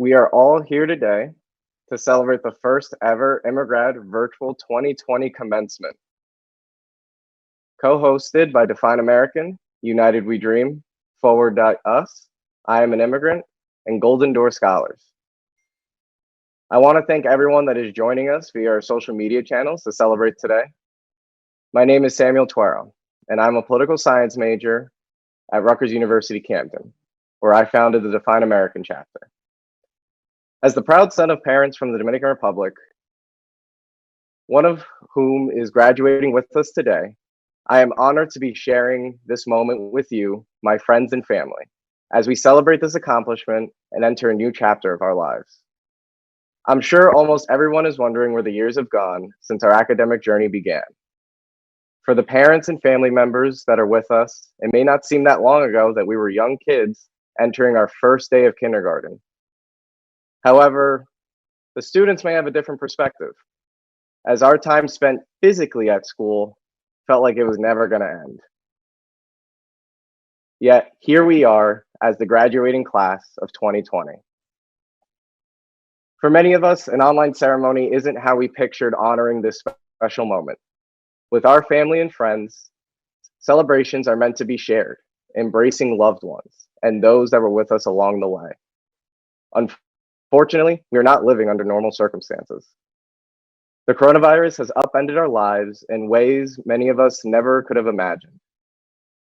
We are all here today to celebrate the first ever Immigrant Virtual 2020 Commencement. Co-hosted by Define American, United We Dream, Forward.us, I Am an Immigrant, and Golden Door Scholars. I want to thank everyone that is joining us via our social media channels to celebrate today. My name is Samuel Tuero, and I'm a political science major at Rutgers University Camden, where I founded the Define American chapter. As the proud son of parents from the Dominican Republic, one of whom is graduating with us today, I am honored to be sharing this moment with you, my friends and family, as we celebrate this accomplishment and enter a new chapter of our lives. I'm sure almost everyone is wondering where the years have gone since our academic journey began. For the parents and family members that are with us, it may not seem that long ago that we were young kids entering our first day of kindergarten. However, the students may have a different perspective, as our time spent physically at school felt like it was never going to end. Yet, here we are as the graduating class of 2020. For many of us, an online ceremony isn't how we pictured honoring this special moment. With our family and friends, celebrations are meant to be shared, embracing loved ones and those that were with us along the way. Unfortunately, we are not living under normal circumstances. The coronavirus has upended our lives in ways many of us never could have imagined.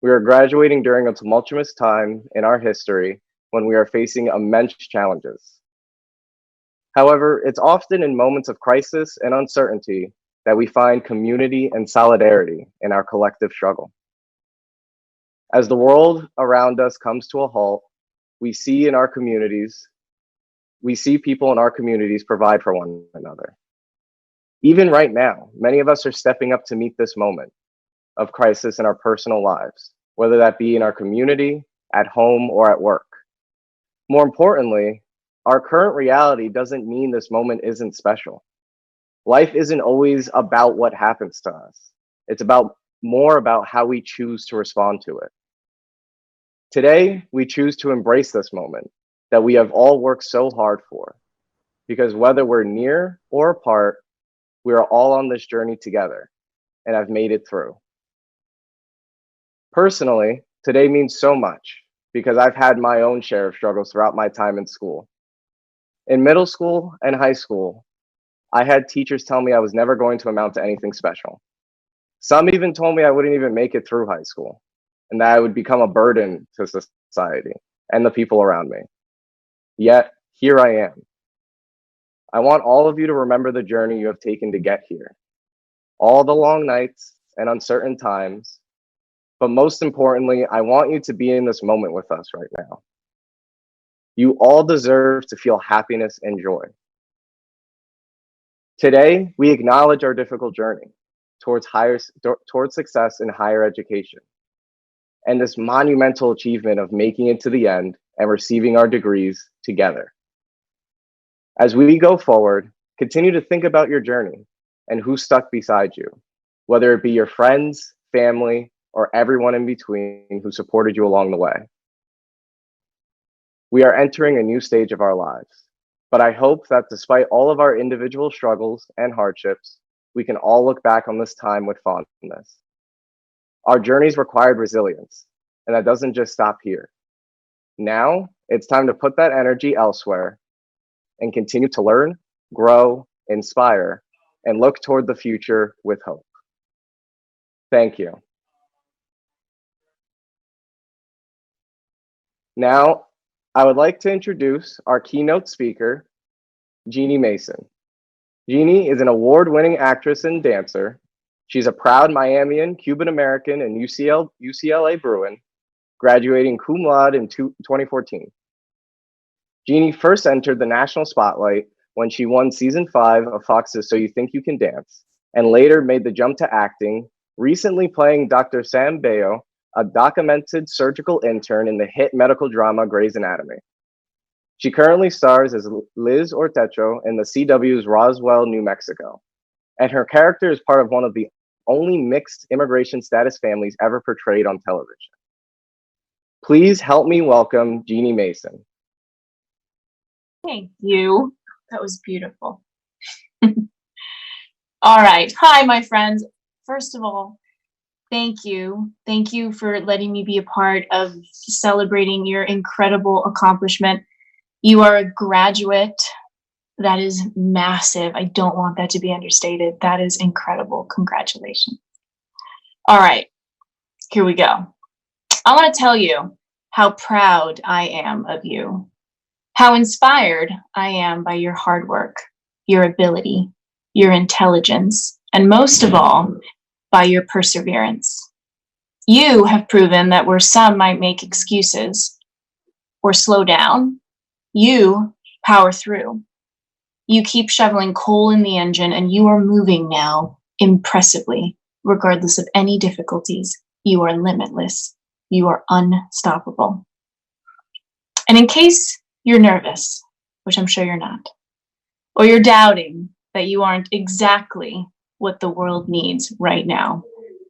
We are graduating during a tumultuous time in our history when we are facing immense challenges. However, it's often in moments of crisis and uncertainty that we find community and solidarity in our collective struggle. As the world around us comes to a halt, we see people in our communities provide for one another. Even right now, many of us are stepping up to meet this moment of crisis in our personal lives, whether that be in our community, at home, or at work. More importantly, our current reality doesn't mean this moment isn't special. Life isn't always about what happens to us. It's more about how we choose to respond to it. Today, we choose to embrace this moment that we have all worked so hard for, because whether we're near or apart, we are all on this journey together and have made it through. Personally, today means so much because I've had my own share of struggles throughout my time in school. In middle school and high school, I had teachers tell me I was never going to amount to anything special. Some even told me I wouldn't even make it through high school and that I would become a burden to society and the people around me. Yet, here I am. I want all of you to remember the journey you have taken to get here. All the long nights and uncertain times, but most importantly, I want you to be in this moment with us right now. You all deserve to feel happiness and joy. Today, we acknowledge our difficult journey towards success in higher education and this monumental achievement of making it to the end and receiving our degrees together. As we go forward, continue to think about your journey and who stuck beside you, whether it be your friends, family, or everyone in between who supported you along the way. We are entering a new stage of our lives, but I hope that despite all of our individual struggles and hardships, we can all look back on this time with fondness. Our journeys required resilience, and that doesn't just stop here. Now, it's time to put that energy elsewhere and continue to learn, grow, inspire, and look toward the future with hope. Thank you. Now, I would like to introduce our keynote speaker, Jeanne Mason. Jeanne is an award-winning actress and dancer. She's a proud Miamian, Cuban-American, and UCLA Bruin, graduating cum laude in 2014. Jeanne first entered the national spotlight when she won season 5 of Fox's So You Think You Can Dance, and later made the jump to acting, recently playing Dr. Sam Bayo, a documented surgical intern in the hit medical drama Grey's Anatomy. She currently stars as Liz Ortecho in the CW's Roswell, New Mexico, and her character is part of one of the only mixed immigration status families ever portrayed on television. Please help me welcome Jeanne Mason. Thank you. That was beautiful. All right. Hi, my friends. First of all, thank you. Thank you for letting me be a part of celebrating your incredible accomplishment. You are a graduate. That is massive. I don't want that to be understated. That is incredible. Congratulations. All right. Here we go. I want to tell you how proud I am of you, how inspired I am by your hard work, your ability, your intelligence, and most of all, by your perseverance. You have proven that where some might make excuses or slow down, you power through. You keep shoveling coal in the engine, and you are moving now impressively, regardless of any difficulties. You are limitless. You are unstoppable. And in case you're nervous, which I'm sure you're not, or you're doubting that you aren't exactly what the world needs right now,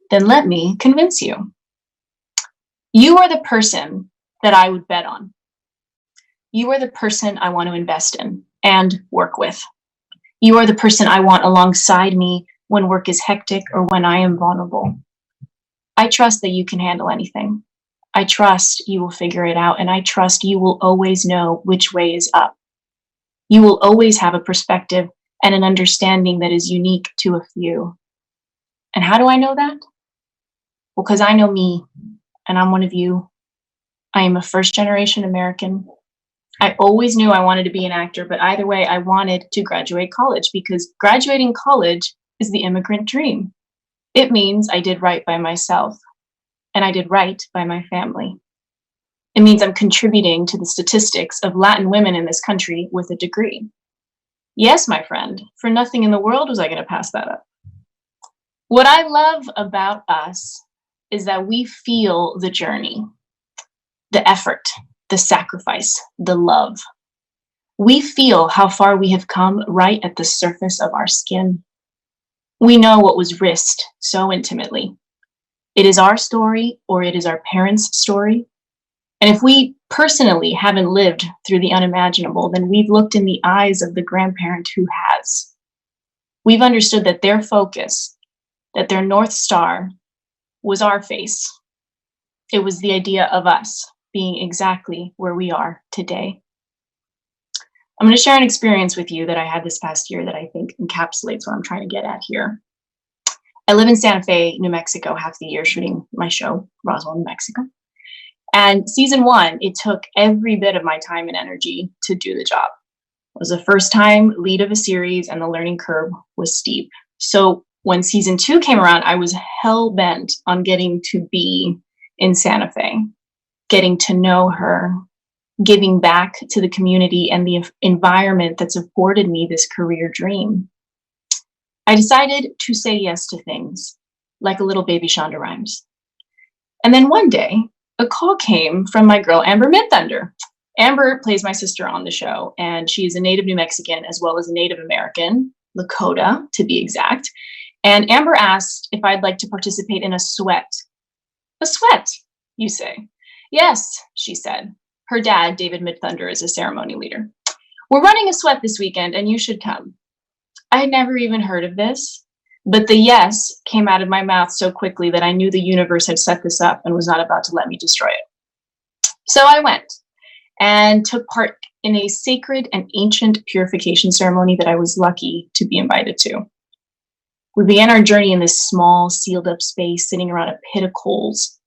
then let me convince you. You are the person that I would bet on. You are the person I want to invest in and work with. You are the person I want alongside me when work is hectic or when I am vulnerable. I trust that you can handle anything. I trust you will figure it out, and I trust you will always know which way is up. You will always have a perspective and an understanding that is unique to a few. And how do I know that? Well, because I know me, and I'm one of you. I am a first-generation American. I always knew I wanted to be an actor, but either way, I wanted to graduate college because graduating college is the immigrant dream. It means I did right by myself, and I did right by my family. It means I'm contributing to the statistics of Latin women in this country with a degree. Yes, my friend, for nothing in the world was I going to pass that up. What I love about us is that we feel the journey, the effort, the sacrifice, the love. We feel how far we have come right at the surface of our skin. We know what was risked so intimately. It is our story, or it is our parents' story. And if we personally haven't lived through the unimaginable, then we've looked in the eyes of the grandparent who has. We've understood that their focus, that their North Star, was our face. It was the idea of us being exactly where we are today. I'm going to share an experience with you that I had this past year that I think encapsulates what I'm trying to get at here. I live in Santa Fe, New Mexico, half the year shooting my show, Roswell, New Mexico. And season 1, it took every bit of my time and energy to do the job. It was the first time lead of a series, and the learning curve was steep. So when season 2 came around, I was hell-bent on getting to be in Santa Fe, getting to know her, giving back to the community and the environment that's afforded me this career dream. I decided to say yes to things, like a little baby Shonda Rhimes. And then one day, a call came from my girl, Amber Midthunder. Amber plays my sister on the show, and she is a native New Mexican as well as a Native American, Lakota to be exact. And Amber asked if I'd like to participate in a sweat. A sweat, you say? Yes, she said. Her dad, David Midthunder, is a ceremony leader. We're running a sweat this weekend, and you should come. I had never even heard of this, but the yes came out of my mouth so quickly that I knew the universe had set this up and was not about to let me destroy it. So I went and took part in a sacred and ancient purification ceremony that I was lucky to be invited to. We began our journey in this small, sealed up space, sitting around a pit of coals.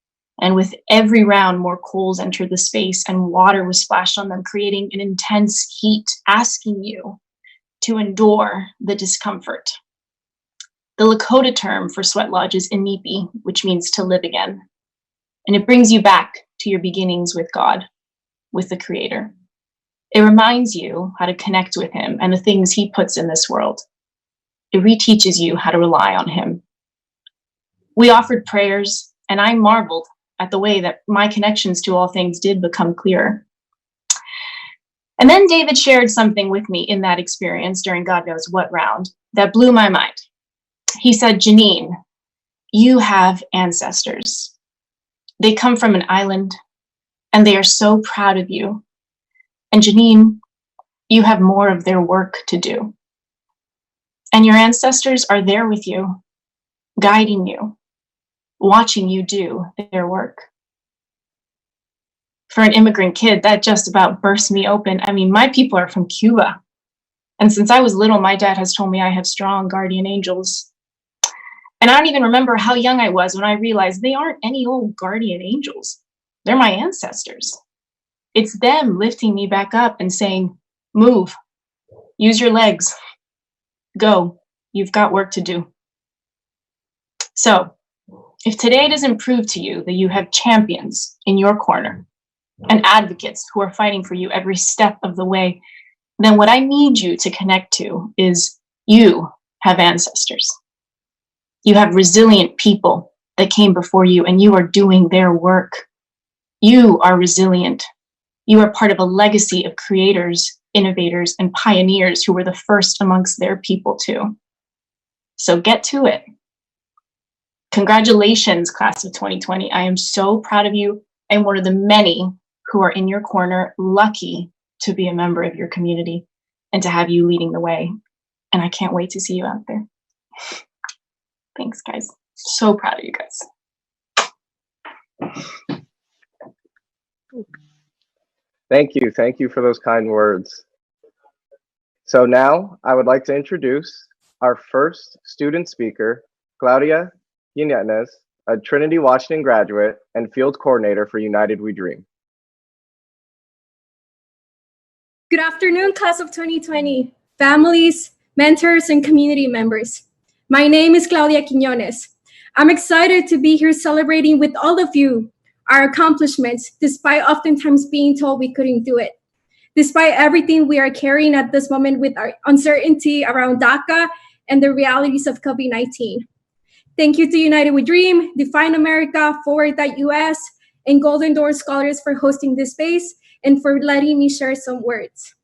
And with every round, more coals entered the space and water was splashed on them, creating an intense heat, asking you to endure the discomfort. The Lakota term for sweat lodge is inipi, which means to live again. And it brings you back to your beginnings with God, with the Creator. It reminds you how to connect with Him and the things He puts in this world. It reteaches you how to rely on Him. We offered prayers, and I marveled at the way that my connections to all things did become clearer. And then David shared something with me in that experience during God knows what round that blew my mind. He said, Jeanne, you have ancestors. They come from an island, and they are so proud of you. And Jeanne, You have more of their work to do. And your ancestors are there with you, guiding you, watching you do their work. For an immigrant kid, that just about burst me open. I mean, my people are from Cuba. And since I was little, my dad has told me I have strong guardian angels. And I don't even remember how young I was when I realized they aren't any old guardian angels. They're my ancestors. It's them lifting me back up and saying, move, use your legs, go, you've got work to do. So if today doesn't prove to you that you have champions in your corner and advocates who are fighting for you every step of the way, then what I need you to connect to is you have ancestors. You have resilient people that came before you and you are doing their work. You are resilient. You are part of a legacy of creators, innovators, and pioneers who were the first amongst their people too. So get to it. Congratulations, class of 2020. I am so proud of you. I'm one of the many who are in your corner, lucky to be a member of your community and to have you leading the way. And I can't wait to see you out there. Thanks, guys. So proud of you guys. Thank you. Thank you for those kind words. So now I would like to introduce our first student speaker, Claudia Jimenez, a Trinity Washington graduate and field coordinator for United We Dream. Good afternoon, class of 2020, families, mentors, and community members. My name is Claudia Quiñones. I'm excited to be here celebrating with all of you our accomplishments, despite oftentimes being told we couldn't do it. Despite everything we are carrying at this moment with our uncertainty around Daca and the realities of COVID-19. Thank you to United We Dream, Define America, Forward.us, and Golden Door Scholars for hosting this space and for letting me share some words.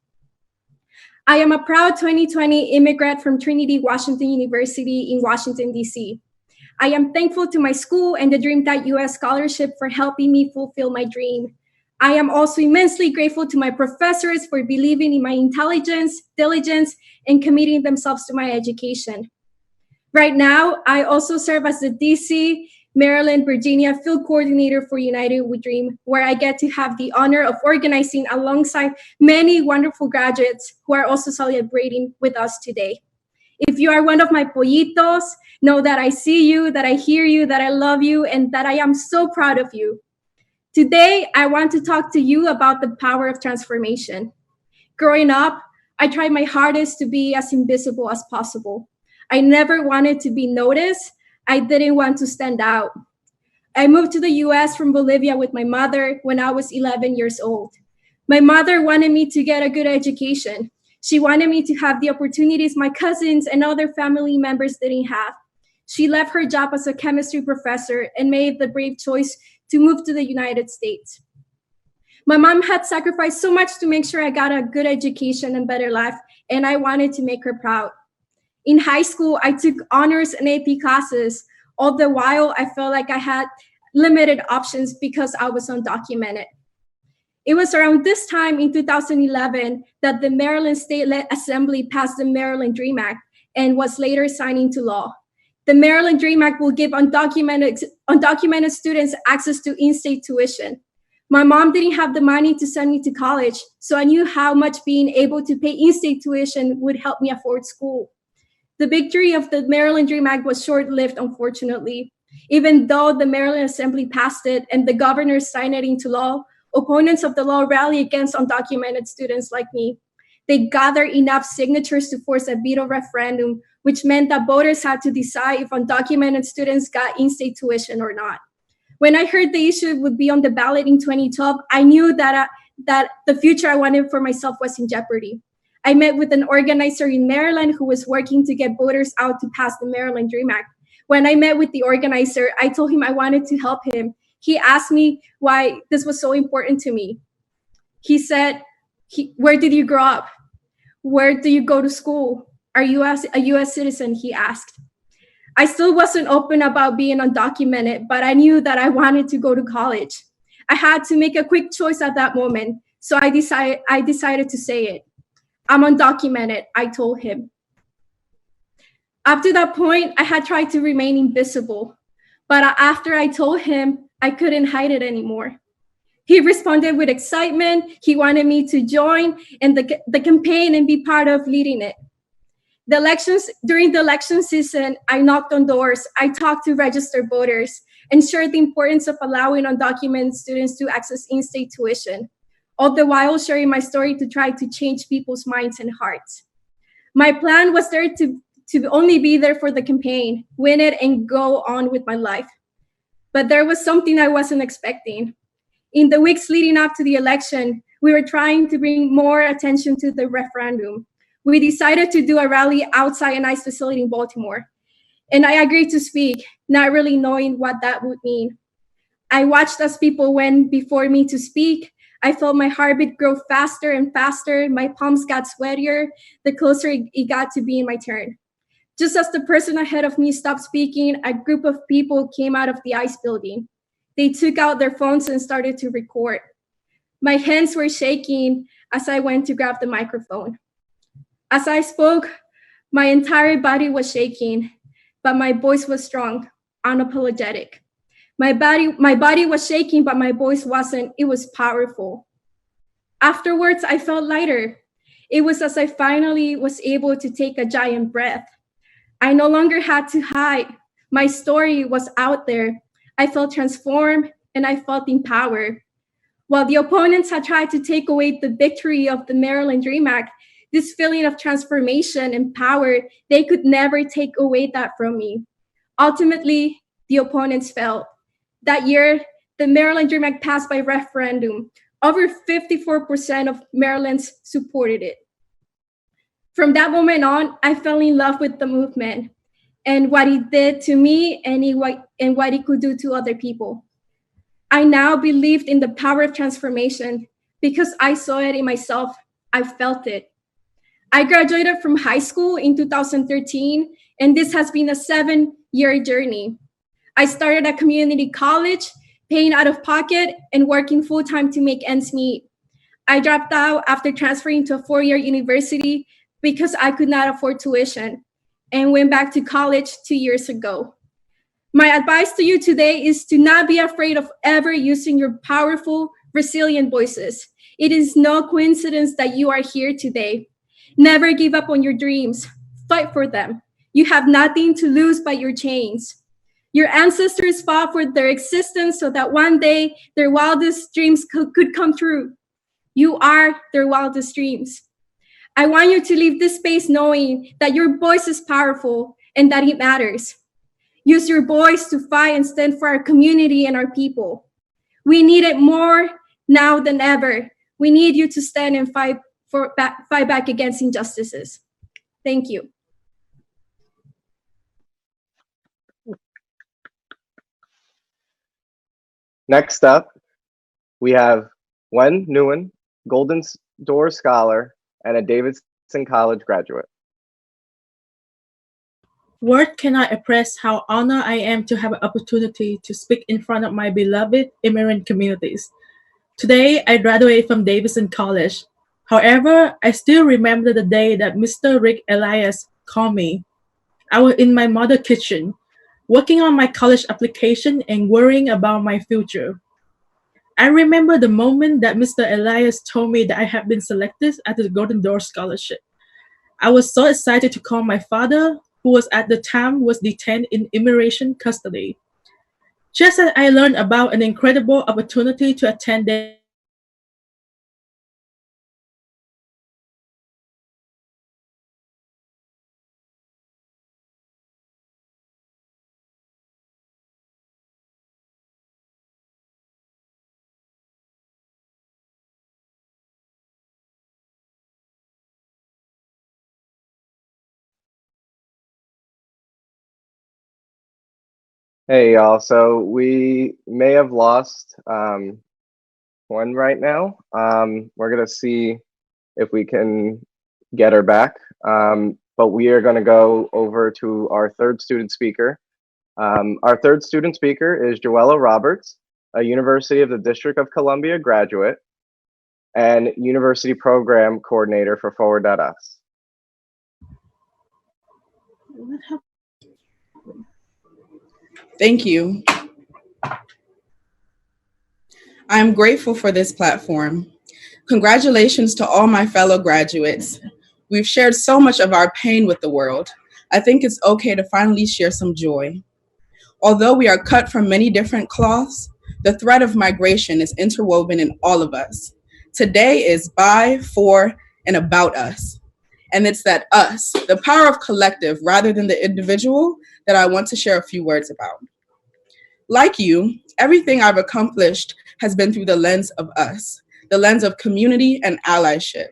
I am a proud 2020 immigrant from Trinity Washington University in Washington, D.C. I am thankful to my school and the Dream.us scholarship for helping me fulfill my dream. I am also immensely grateful to my professors for believing in my intelligence, diligence, and committing themselves to my education. Right now, I also serve as the DC, Maryland, Virginia field coordinator for United We Dream, where I get to have the honor of organizing alongside many wonderful graduates who are also celebrating with us today. If you are one of my pollitos, know that I see you, that I hear you, that I love you, and that I am so proud of you. Today, I want to talk to you about the power of transformation. Growing up, I tried my hardest to be as invisible as possible. I never wanted to be noticed. I didn't want to stand out. I moved to the US from Bolivia with my mother when I was 11 years old. My mother wanted me to get a good education. She wanted me to have the opportunities my cousins and other family members didn't have. She left her job as a chemistry professor and made the brave choice to move to the United States. My mom had sacrificed so much to make sure I got a good education and better life, and I wanted to make her proud. In high school, I took honors and AP classes. All the while, I felt like I had limited options because I was undocumented. It was around this time in 2011 that the Maryland State Assembly passed the Maryland Dream Act and was later signed into law. The Maryland Dream Act will give undocumented students access to in-state tuition. My mom didn't have the money to send me to college, so I knew how much being able to pay in-state tuition would help me afford school. The victory of the Maryland Dream Act was short-lived, unfortunately. Even though the Maryland Assembly passed it and the governor signed it into law, opponents of the law rallied against undocumented students like me. They gathered enough signatures to force a veto referendum, which meant that voters had to decide if undocumented students got in-state tuition or not. When I heard the issue would be on the ballot in 2012, I knew that the future I wanted for myself was in jeopardy. I met with an organizer in Maryland who was working to get voters out to pass the Maryland Dream Act. When I met with the organizer, I told him I wanted to help him. He asked me why this was so important to me. He said, where did you grow up? Where do you go to school? Are you a US citizen? He asked. I still wasn't open about being undocumented, but I knew that I wanted to go to college. I had to make a quick choice at that moment, so I decided to say it. I'm undocumented, I told him. Up to that point, I had tried to remain invisible, but after I told him, I couldn't hide it anymore. He responded with excitement. He wanted me to join in the campaign and be part of leading it. During the election season, I knocked on doors, I talked to registered voters, and shared the importance of allowing undocumented students to access in-state tuition, all the while sharing my story to try to change people's minds and hearts. My plan was there to only be there for the campaign, win it, and go on with my life. But there was something I wasn't expecting. In the weeks leading up to the election, we were trying to bring more attention to the referendum. We decided to do a rally outside an ICE facility in Baltimore. And I agreed to speak, not really knowing what that would mean. I watched as people went before me to speak. I felt my heartbeat grow faster and faster. My palms got sweatier the closer it got to being my turn. Just as the person ahead of me stopped speaking, a group of people came out of the ICE building. They took out their phones and started to record. My hands were shaking as I went to grab the microphone. As I spoke, my entire body was shaking, but my voice was strong, unapologetic. My body was shaking, but my voice wasn't. It was powerful. Afterwards, I felt lighter. It was as I finally was able to take a giant breath. I no longer had to hide. My story was out there. I felt transformed and I felt empowered. While the opponents had tried to take away the victory of the Maryland Dream Act, this feeling of transformation and power, they could never take away that from me. Ultimately, the opponents fell. That year, the Maryland Dream Act passed by referendum. Over 54% of Marylanders supported it. From that moment on, I fell in love with the movement and what it did to me and what it could do to other people. I now believed in the power of transformation because I saw it in myself. I felt it. I graduated from high school in 2013, and this has been a 7-year journey. I started at community college, paying out of pocket and working full-time to make ends meet. I dropped out after transferring to a 4-year university because I could not afford tuition and went back to college 2 years ago. My advice to you today is to not be afraid of ever using your powerful, resilient voices. It is no coincidence that you are here today. Never give up on your dreams. Fight for them. You have nothing to lose but your chains. Your ancestors fought for their existence so that one day their wildest dreams could come true. You are their wildest dreams. I want you to leave this space knowing that your voice is powerful and that it matters. Use your voice to fight and stand for our community and our people. We need it more now than ever. We need you to stand and fight back against injustices. Thank you. Next up, we have Wen Nguyen, Golden Door Scholar and a Davidson College graduate. Word cannot express how honored I am to have an opportunity to speak in front of my beloved immigrant communities. Today, I graduated from Davidson College. However, I still remember the day that Mr. Rick Elias called me. I was in my mother's kitchen, working on my college application and worrying about my future. I remember the moment that Mr. Elias told me that I had been selected at the Golden Door Scholarship. I was so excited to call my father, who was at the time was detained in Immersion custody. Just as I learned about an incredible opportunity to attend the Hey, y'all. So we may have lost one right now. We're going to see if we can get her back. But we are going to go over to our third student speaker. Our third student speaker is Joella Roberts, a University of the District of Columbia graduate. and University Program Coordinator for Forward.us. Thank you. I am grateful for this platform. Congratulations to all my fellow graduates. We've shared so much of our pain with the world. I think it's okay to finally share some joy. Although we are cut from many different cloths, the thread of migration is interwoven in all of us. Today is by, for, and about us. And it's that us, the power of collective rather than the individual, that I want to share a few words about. Like you, everything I've accomplished has been through the lens of us, the lens of community and allyship.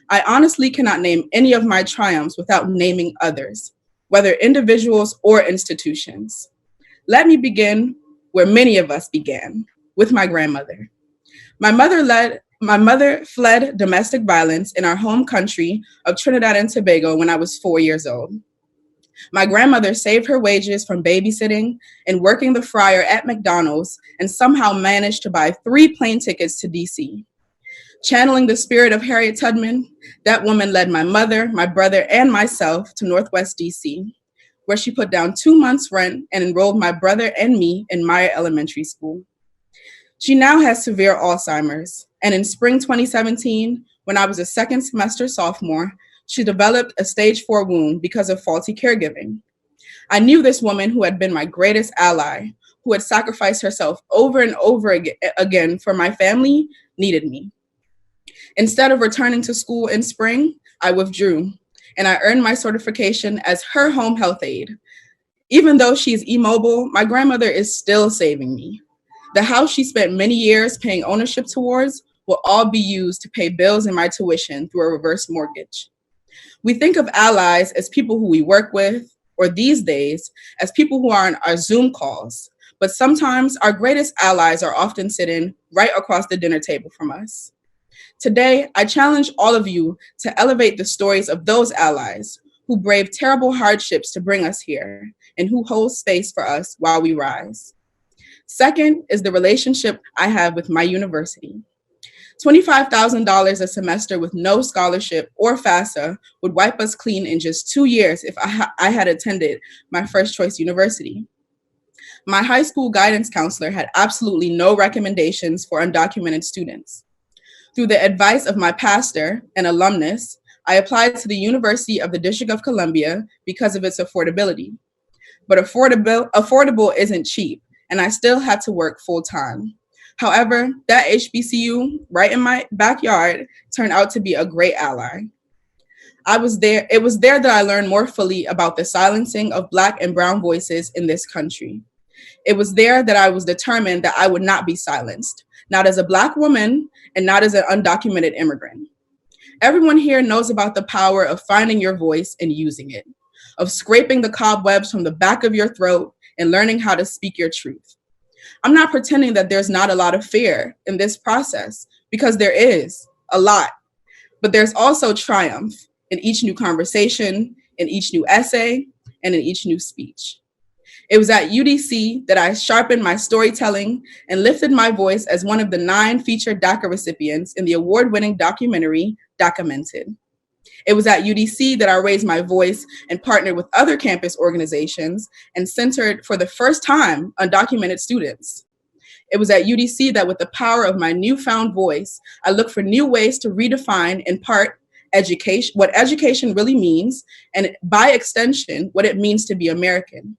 I honestly cannot name any of my triumphs without naming others, whether individuals or institutions. Let me begin where many of us began, with my grandmother. My mother fled domestic violence in our home country of Trinidad and Tobago when I was 4 years old. My grandmother saved her wages from babysitting and working the fryer at McDonald's and somehow managed to buy 3 plane tickets to DC. Channeling the spirit of Harriet Tubman, that woman led my mother, my brother, and myself to Northwest DC, where she put down 2 months' rent and enrolled my brother and me in Meyer Elementary School. She now has severe Alzheimer's, and in spring 2017, when I was a second semester sophomore, she developed a stage 4 wound because of faulty caregiving. I knew this woman who had been my greatest ally, who had sacrificed herself over and over again for my family, needed me. Instead of returning to school in spring, I withdrew, and I earned my certification as her home health aide. Even though she's immobile, my grandmother is still saving me. The house she spent many years paying ownership towards will all be used to pay bills and my tuition through a reverse mortgage. We think of allies as people who we work with, or these days, as people who are on our Zoom calls. But sometimes our greatest allies are often sitting right across the dinner table from us. Today, I challenge all of you to elevate the stories of those allies who brave terrible hardships to bring us here and who hold space for us while we rise. Second is the relationship I have with my university. $25,000 a semester with no scholarship or FAFSA would wipe us clean in just 2 years if I had attended my first choice university. My high school guidance counselor had absolutely no recommendations for undocumented students. Through the advice of my pastor, an alumnus, I applied to the University of the District of Columbia because of its affordability. But affordable isn't cheap, and I still had to work full time. However, that HBCU right in my backyard turned out to be a great ally. It was there that I learned more fully about the silencing of Black and Brown voices in this country. It was there that I was determined that I would not be silenced, not as a Black woman and not as an undocumented immigrant. Everyone here knows about the power of finding your voice and using it, of scraping the cobwebs from the back of your throat and learning how to speak your truth. I'm not pretending that there's not a lot of fear in this process, because there is a lot, but there's also triumph in each new conversation, in each new essay, and in each new speech. It was at UDC that I sharpened my storytelling and lifted my voice as one of the 9 featured Daca recipients in the award-winning documentary, Undocumented. It was at UDC that I raised my voice and partnered with other campus organizations and centered for the first time undocumented students. It was at UDC that with the power of my newfound voice, I looked for new ways to redefine in part education, what education really means, and by extension, what it means to be American.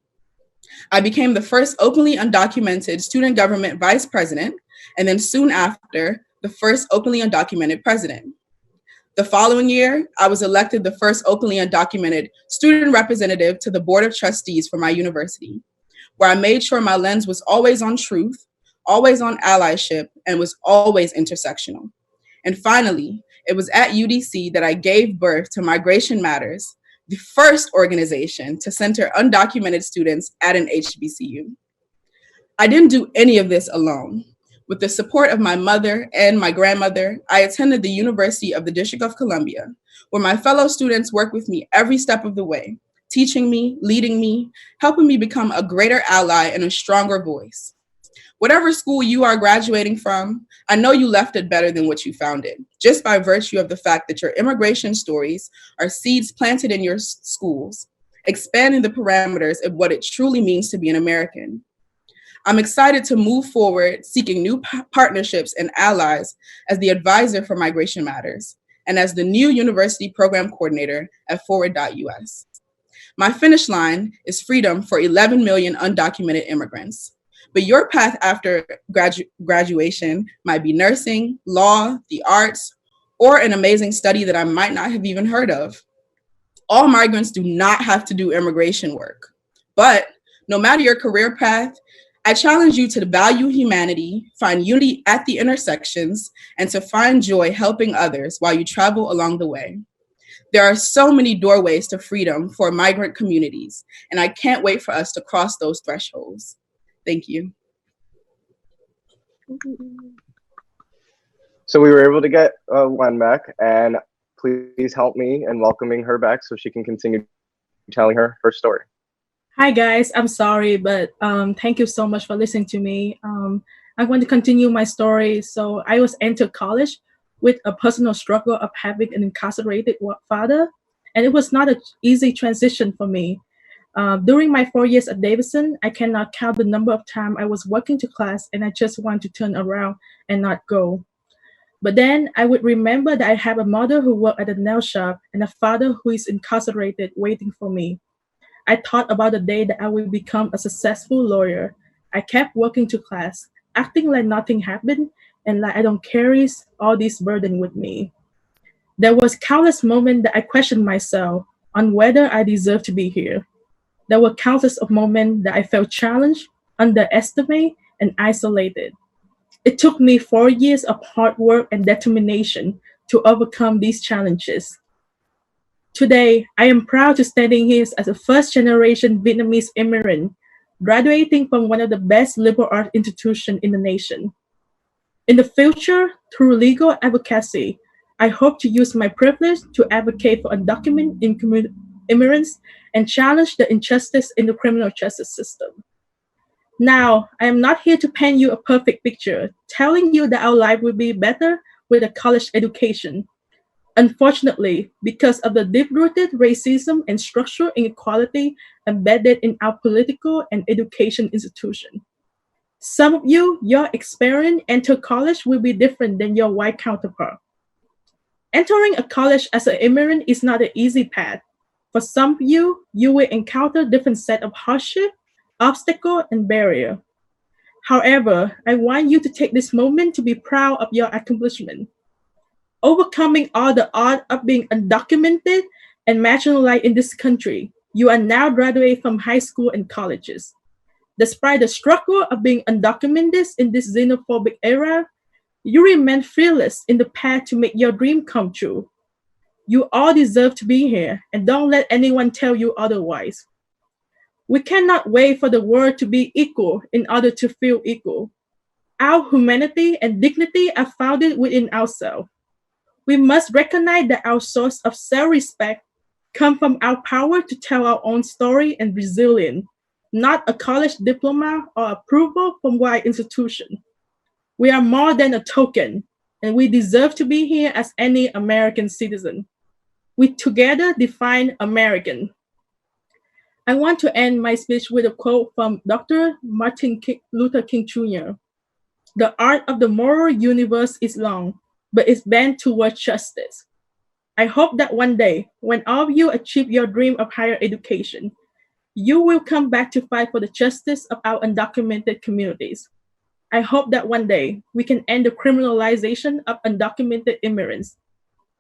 I became the first openly undocumented student government vice president, and then soon after, the first openly undocumented president. The following year, I was elected the first openly undocumented student representative to the board of trustees for my university, where I made sure my lens was always on truth, always on allyship, and was always intersectional. And finally, it was at UDC that I gave birth to Migration Matters, the first organization to center undocumented students at an HBCU. I didn't do any of this alone. With the support of my mother and my grandmother, I attended the University of the District of Columbia, where my fellow students work with me every step of the way, teaching me, leading me, helping me become a greater ally and a stronger voice. Whatever school you are graduating from, I know you left it better than what you found it, just by virtue of the fact that your immigration stories are seeds planted in your schools, expanding the parameters of what it truly means to be an American. I'm excited to move forward, seeking new partnerships and allies as the advisor for Migration Matters and as the new university program coordinator at Forward.us. My finish line is freedom for 11 million undocumented immigrants. But your path after graduation might be nursing, law, the arts, or an amazing study that I might not have even heard of. All migrants do not have to do immigration work. But no matter your career path, I challenge you to value humanity, find unity at the intersections, and to find joy helping others while you travel along the way. There are so many doorways to freedom for migrant communities, and I can't wait for us to cross those thresholds. Thank you. So we were able to get Wen back, and please help me in welcoming her back so she can continue telling her story. Hi guys, I'm sorry, but thank you so much for listening to me. I'm going to continue my story. So I was entered college with a personal struggle of having an incarcerated father, and it was not an easy transition for me. During my 4 years at Davidson, I cannot count the number of times I was walking to class and I just want to turn around and not go. But then I would remember that I have a mother who worked at a nail shop and a father who is incarcerated waiting for me. I thought about the day that I will become a successful lawyer. I kept walking to class, acting like nothing happened and like I don't carry all this burden with me. There was countless moments that I questioned myself on whether I deserve to be here. There were countless of moments that I felt challenged, underestimated, and isolated. It took me 4 years of hard work and determination to overcome these challenges. Today, I am proud to standing here as a first-generation Vietnamese immigrant, graduating from one of the best liberal arts institutions in the nation. In the future, through legal advocacy, I hope to use my privilege to advocate for undocumented immigrants and challenge the injustice in the criminal justice system. Now, I am not here to paint you a perfect picture, telling you that our life will be better with a college education. Unfortunately, because of the deep-rooted racism and structural inequality embedded in our political and education institution. Some of you, your experience enter college will be different than your white counterpart. Entering a college as an immigrant is not an easy path. For some of you, you will encounter different set of hardship, obstacle, and barrier. However, I want you to take this moment to be proud of your accomplishment. Overcoming all the odds of being undocumented and marginalized in this country, you are now graduating from high school and colleges. Despite the struggle of being undocumented in this xenophobic era, you remain fearless in the path to make your dream come true. You all deserve to be here, and don't let anyone tell you otherwise. We cannot wait for the world to be equal in order to feel equal. Our humanity and dignity are founded within ourselves. We must recognize that our source of self-respect comes from our power to tell our own story and resilience, not a college diploma or approval from white institution. We are more than a token, and we deserve to be here as any American citizen. We together define American. I want to end my speech with a quote from Dr. Martin Luther King Jr. "The arc of the moral universe is long, but it's bent towards justice." I hope that one day, when all of you achieve your dream of higher education, you will come back to fight for the justice of our undocumented communities. I hope that one day we can end the criminalization of undocumented immigrants.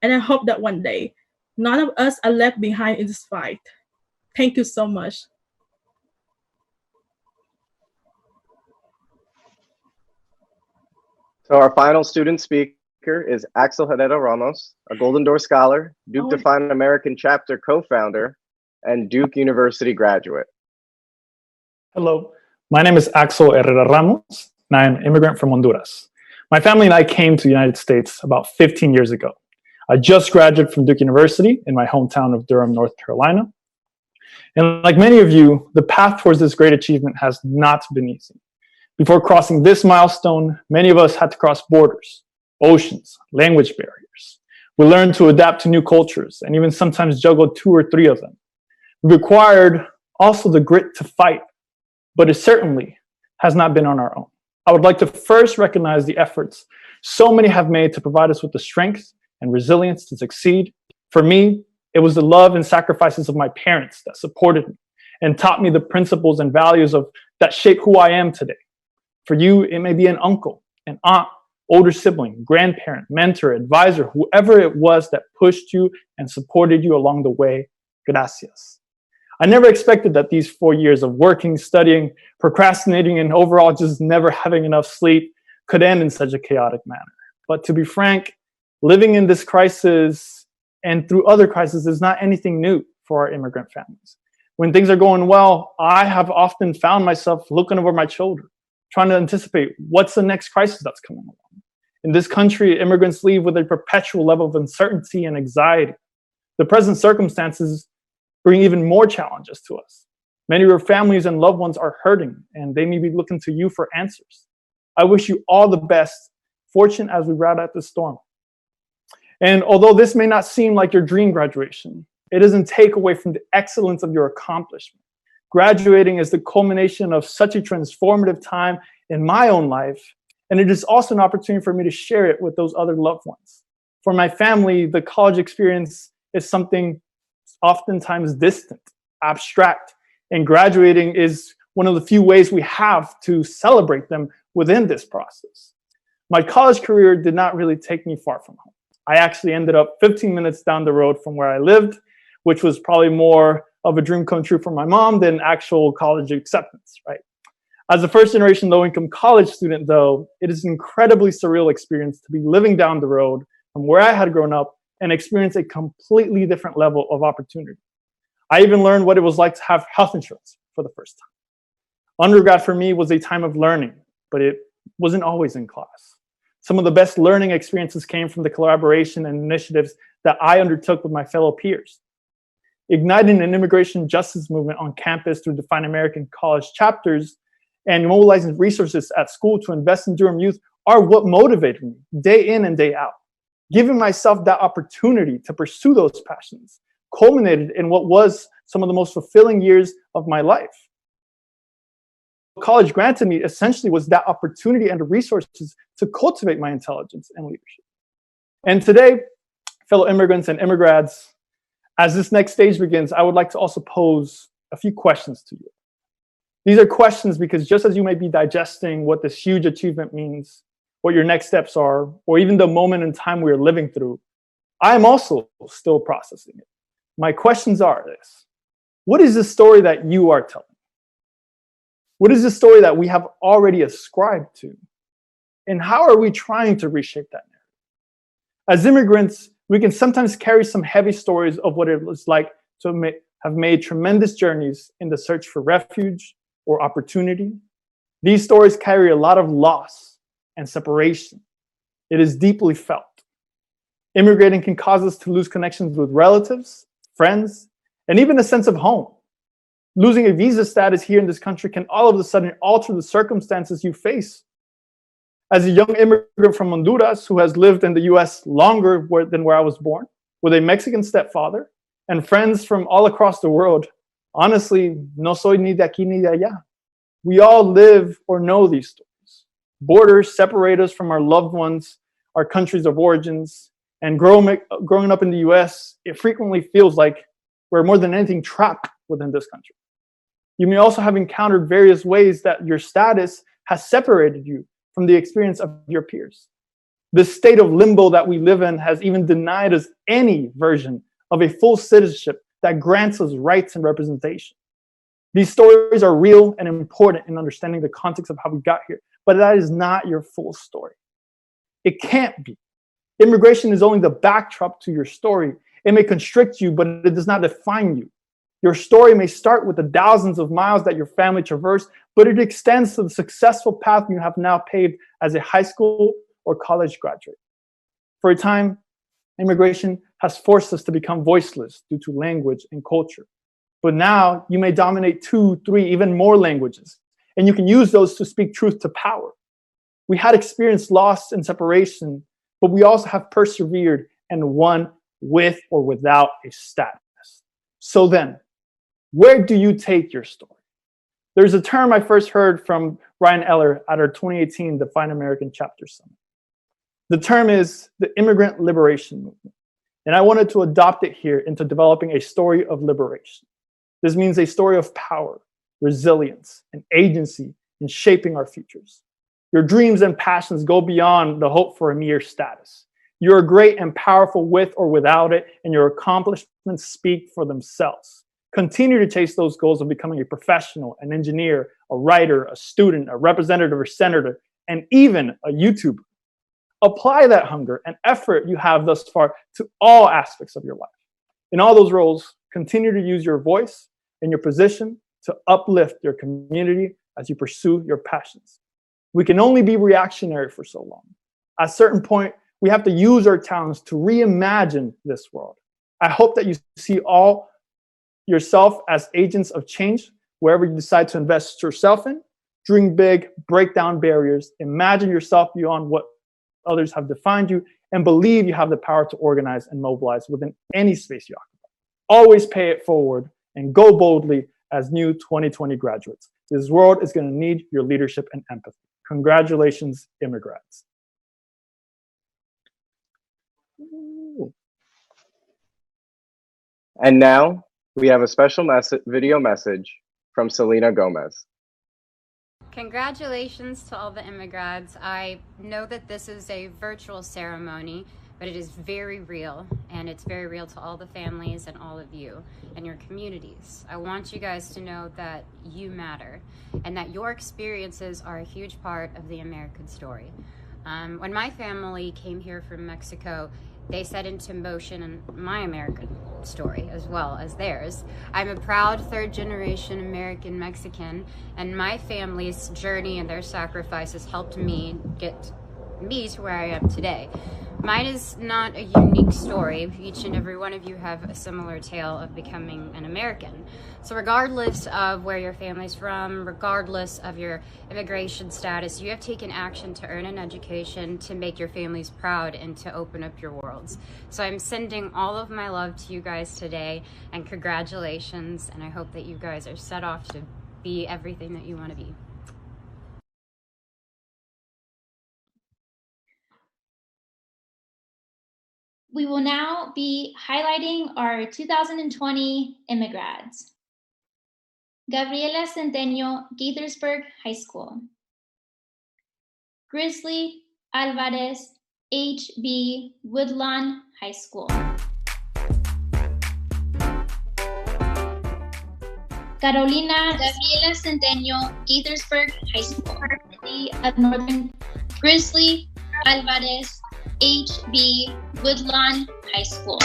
And I hope that one day, none of us are left behind in this fight. Thank you so much. So our final student speaker is Axel Haneda Ramos, a Golden Door Scholar, Duke Define American Chapter co-founder, and Duke University graduate. Hello, my name is Axel Herrera Ramos, and I am an immigrant from Honduras. My family and I came to the United States about 15 years ago. I just graduated from Duke University in my hometown of Durham, North Carolina. And like many of you, the path towards this great achievement has not been easy. Before crossing this milestone, many of us had to cross borders, oceans, language barriers. We learned to adapt to new cultures and even sometimes juggle 2 or 3 of them. We required also the grit to fight, but it certainly has not been on our own. I would like to first recognize the efforts so many have made to provide us with the strength and resilience to succeed. For me, it was the love and sacrifices of my parents that supported me and taught me the principles and values that shape who I am today. For you, it may be an uncle, an aunt, older sibling, grandparent, mentor, advisor, whoever it was that pushed you and supported you along the way. Gracias. I never expected that these 4 years of working, studying, procrastinating, and overall just never having enough sleep could end in such a chaotic manner. But to be frank, living in this crisis and through other crises is not anything new for our immigrant families. When things are going well, I have often found myself looking over my shoulder, trying to anticipate what's the next crisis that's coming along. In this country, immigrants leave with a perpetual level of uncertainty and anxiety. The present circumstances bring even more challenges to us. Many of your families and loved ones are hurting, and they may be looking to you for answers. I wish you all the best fortune as we ride out this storm. And although this may not seem like your dream graduation, it doesn't take away from the excellence of your accomplishment. Graduating is the culmination of such a transformative time in my own life, and it is also an opportunity for me to share it with those other loved ones. For my family, the college experience is something oftentimes distant, abstract, and graduating is one of the few ways we have to celebrate them within this process. My college career did not really take me far from home. I actually ended up 15 minutes down the road from where I lived, which was probably more of a dream come true for my mom than actual college acceptance, right? As a first-generation low-income college student, though, it is an incredibly surreal experience to be living down the road from where I had grown up and experience a completely different level of opportunity. I even learned what it was like to have health insurance for the first time. Undergrad for me was a time of learning, but it wasn't always in class. Some of the best learning experiences came from the collaboration and initiatives that I undertook with my fellow peers. Igniting an immigration justice movement on campus through Define American college chapters and mobilizing resources at school to invest in Durham youth are what motivated me day in and day out. Giving myself that opportunity to pursue those passions culminated in what was some of the most fulfilling years of my life. College granted me essentially was that opportunity and the resources to cultivate my intelligence and leadership. And today, fellow immigrants and immigrads, as this next stage begins, I would like to also pose a few questions to you. These are questions because just as you may be digesting what this huge achievement means, what your next steps are, or even the moment in time we are living through, I am also still processing it. My questions are this: what is the story that you are telling? What is the story that we have already ascribed to? And how are we trying to reshape that narrative? As immigrants, we can sometimes carry some heavy stories of what it was like to have made tremendous journeys in the search for refuge or opportunity. These stories carry a lot of loss and separation. It is deeply felt. Immigrating can cause us to lose connections with relatives, friends, and even a sense of home. Losing a visa status here in this country can all of a sudden alter the circumstances you face. As a young immigrant from Honduras who has lived in the US longer than where I was born, with a Mexican stepfather and friends from all across the world, honestly, no soy ni de aquí ni de allá. We all live or know these stories. Borders separate us from our loved ones, our countries of origins, and growing up in the US, it frequently feels like we're more than anything trapped within this country. You may also have encountered various ways that your status has separated you from the experience of your peers. This state of limbo that we live in has even denied us any version of a full citizenship that grants us rights and representation. These stories are real and important in understanding the context of how we got here, but that is not your full story. It can't be. Immigration is only the backdrop to your story. It may constrict you, but it does not define you. Your story may start with the thousands of miles that your family traversed, but it extends to the successful path you have now paved as a high school or college graduate. For a time, immigration has forced us to become voiceless due to language and culture. But now you may dominate 2, 3, even more languages and you can use those to speak truth to power. We had experienced loss and separation, but we also have persevered and won with or without a status. So then, where do you take your story? There's a term I first heard from Ryan Eller at our 2018 Define American Chapter Summit. The term is the Immigrant Liberation movement, and I wanted to adopt it here into developing a story of liberation. This means a story of power, resilience, and agency in shaping our futures. Your dreams and passions go beyond the hope for a mere status. You are great and powerful with or without it, and your accomplishments speak for themselves. Continue to chase those goals of becoming a professional, an engineer, a writer, a student, a representative or senator, and even a YouTuber. Apply that hunger and effort you have thus far to all aspects of your life. In all those roles, continue to use your voice and your position to uplift your community as you pursue your passions. We can only be reactionary for so long. At a certain point, we have to use our talents to reimagine this world. I hope that you see all yourself as agents of change wherever you decide to invest yourself in. Dream big, break down barriers, imagine yourself beyond what others have defined you, and believe you have the power to organize and mobilize within any space you occupy. Always pay it forward and go boldly as new 2020 graduates. This world is going to need your leadership and empathy. Congratulations, Immigrants. And now we have a special video message from Selena Gomez. Congratulations to all the Immigrads. I know that this is a virtual ceremony, but it is very real, and it's very real to all the families and all of you and your communities. I want you guys to know that you matter and that your experiences are a huge part of the American story. When my family came here from Mexico, they set into motion my American story as well as theirs. I'm a proud third-generation American Mexican, and my family's journey and their sacrifices helped me get me to where I am today. Mine is not a unique story. Each and every one of you have a similar tale of becoming an American. So regardless of where your family's from, regardless of your immigration status, you have taken action to earn an education, to make your families proud, and to open up your worlds. So I'm sending all of my love to you guys today, and congratulations, and I hope that you guys are set off to be everything that you want to be. We will now be highlighting our 2020 Immigrads. Gabriela Centeno, Gaithersburg High School. Grizzly Alvarez, HB Woodlawn High School. Carolina Gabriela Centeno, Gaithersburg High School. Of Northern Grizzly Alvarez, HB Woodlawn High School.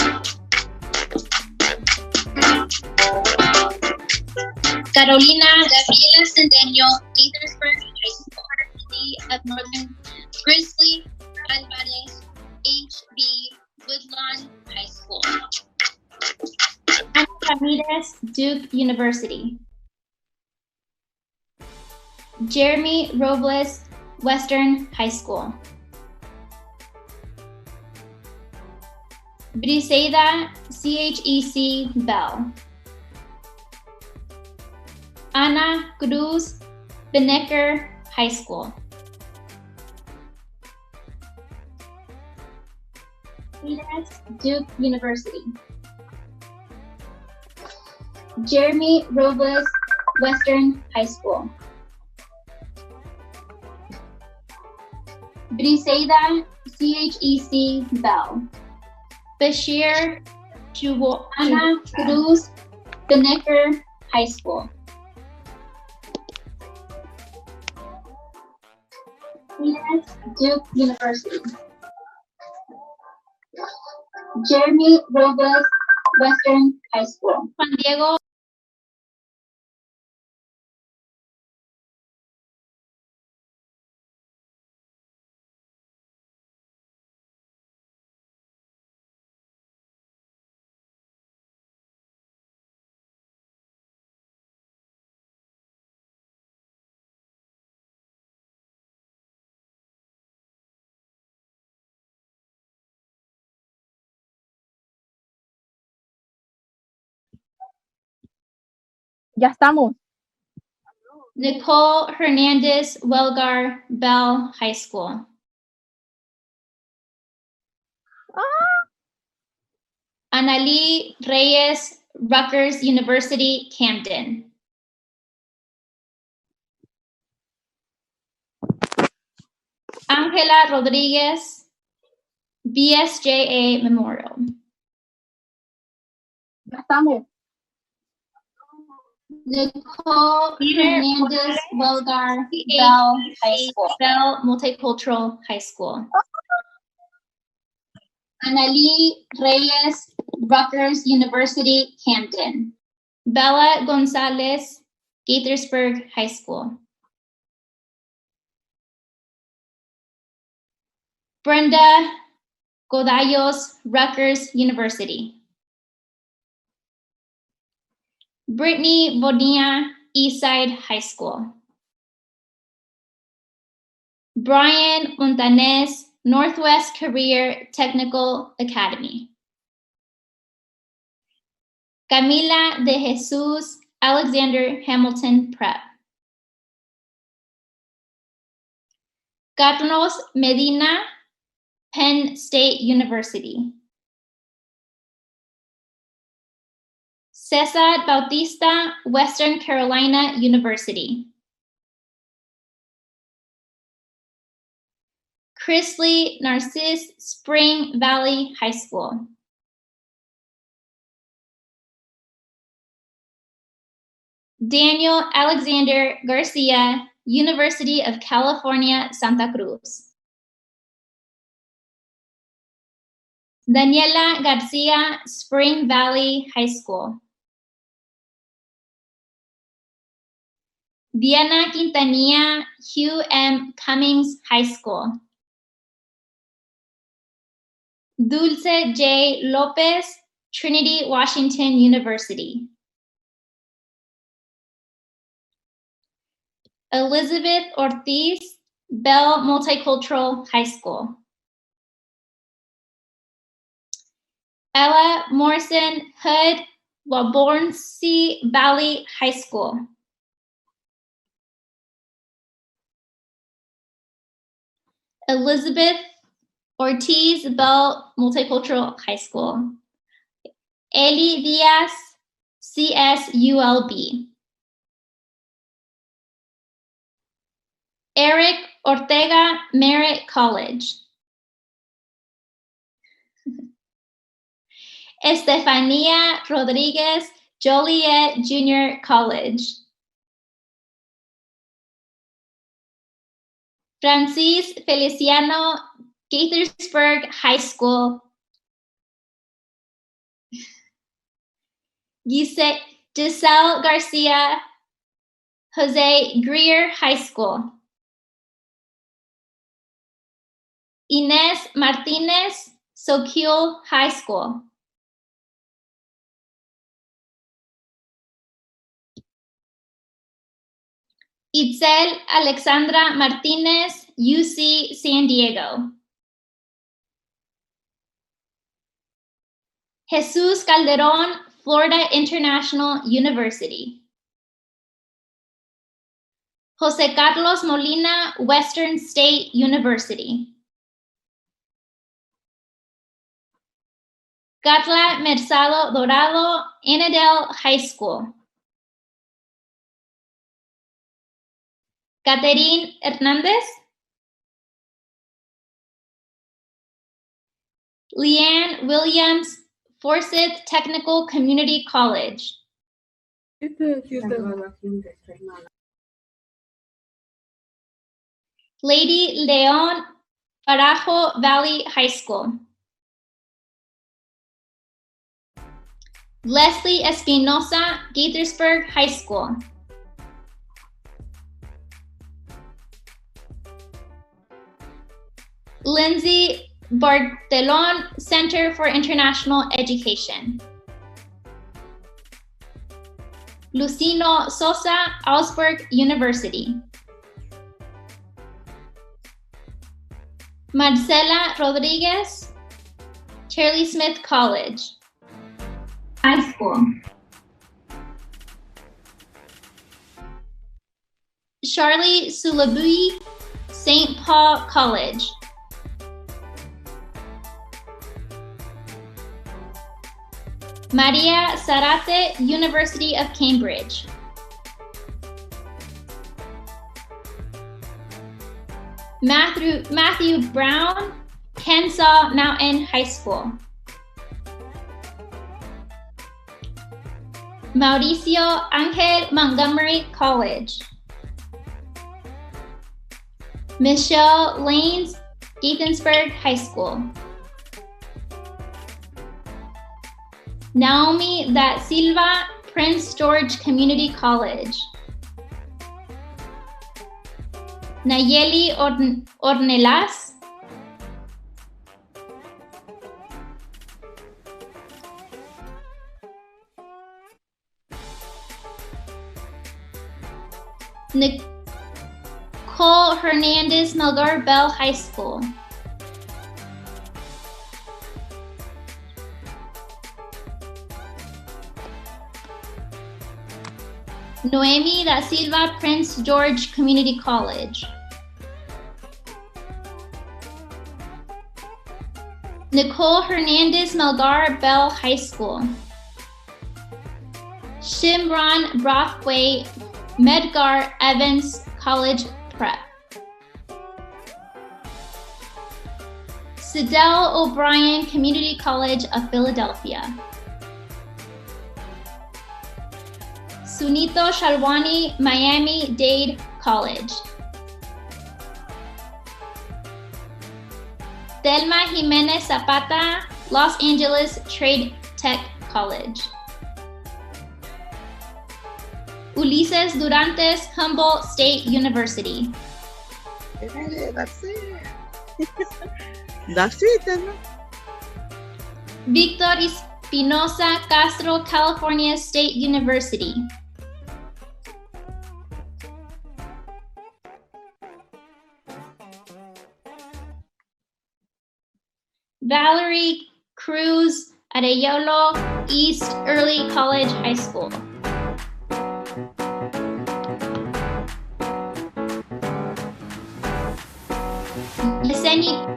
Carolina Gabriela Centeno, Gaithersburg High School. Of Northern Grizzly Alvarez, HB Woodlawn High School. Ana Ramirez, Duke University. Jeremy Robles, Western High School. Briseida CHEC Bell. Ana Cruz, Benecker High School. Duke University. Jeremy Robles, Western High School. Briseida CHEC Bell. Bashir Ana Cruz, Benecker High School. Duke University. Jeremy Robles, Western High School. Juan Diego Ya estamos. Nicole Hernandez Welgar Bell High School. Annalie Reyes Rutgers University, Camden. Angela Rodriguez BSJA Memorial. Ya estamos. Nicole Hernandez Welgar Bell High School. Bell Multicultural High School. Annalie Reyes Rutgers University, Camden. Bella Gonzalez Gaithersburg High School. Brenda Godallos Rutgers University. Brittany Bonilla Eastside High School. Brian Montanez Northwest Career Technical Academy. Camila de Jesus Alexander Hamilton Prep. Carlos Medina Penn State University. Cesar Bautista Western Carolina University. Chrisley Narcisse Spring Valley High School. Daniel Alexander Garcia, University of California, Santa Cruz. Daniela Garcia, Spring Valley High School. Diana Quintanilla, Hugh M. Cummings High School. Dulce J. Lopez, Trinity Washington University. Elizabeth Ortiz, Bell Multicultural High School. Ella Morrison Hood, Wabornsea Valley High School. Elizabeth Ortiz Bell Multicultural High School. Eli Diaz, CSULB. Eric Ortega Merritt College. Estefania Rodriguez Joliet Junior College. Francis Feliciano Gaithersburg High School. Giselle Garcia Jose Greer High School. Inez Martinez Soquel High School. Itzel Alexandra Martinez, UC San Diego. Jesus Calderon, Florida International University. Jose Carlos Molina, Western State University. Catla Merzado Dorado, Anadel High School. Caterine Hernandez. Leanne Williams, Forsyth Technical Community College. Lady Leon Barajo Valley High School. Leslie Espinosa, Gaithersburg High School. Lindsay Bartelon, Center for International Education. Lucino Sosa, Augsburg University. Marcela Rodriguez, Charlie Smith College. High School. Charlie Sulabui, St. Paul College. Maria Sarate, University of Cambridge. Matthew Brown, Kennesaw Mountain High School. Mauricio Angel Montgomery College. Michelle Lanes, Gaithersburg High School. Naomi Da Silva, Prince George Community College. Nayeli Ornelas. Nicole Hernandez Melgar Bell High School. Noemi Da Silva, Prince George Community College. Nicole Hernandez Melgar Bell High School. Shimron Brothway Medgar Evans College Prep. Sidell O'Brien Community College of Philadelphia. Sunito Shalwani Miami-Dade College. Thelma Jimenez Zapata, Los Angeles Trade Tech College. Ulises Durantes, Humboldt State University. That's it. That's it, Thelma. Victor Espinosa Castro, California State University. Valerie Cruz, Arellano East Early College High School. Yesenia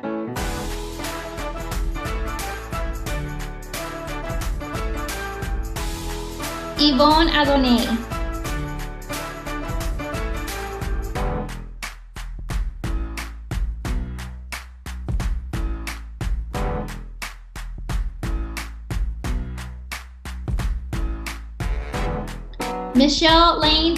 Yvonne Adonai. Michelle Lane.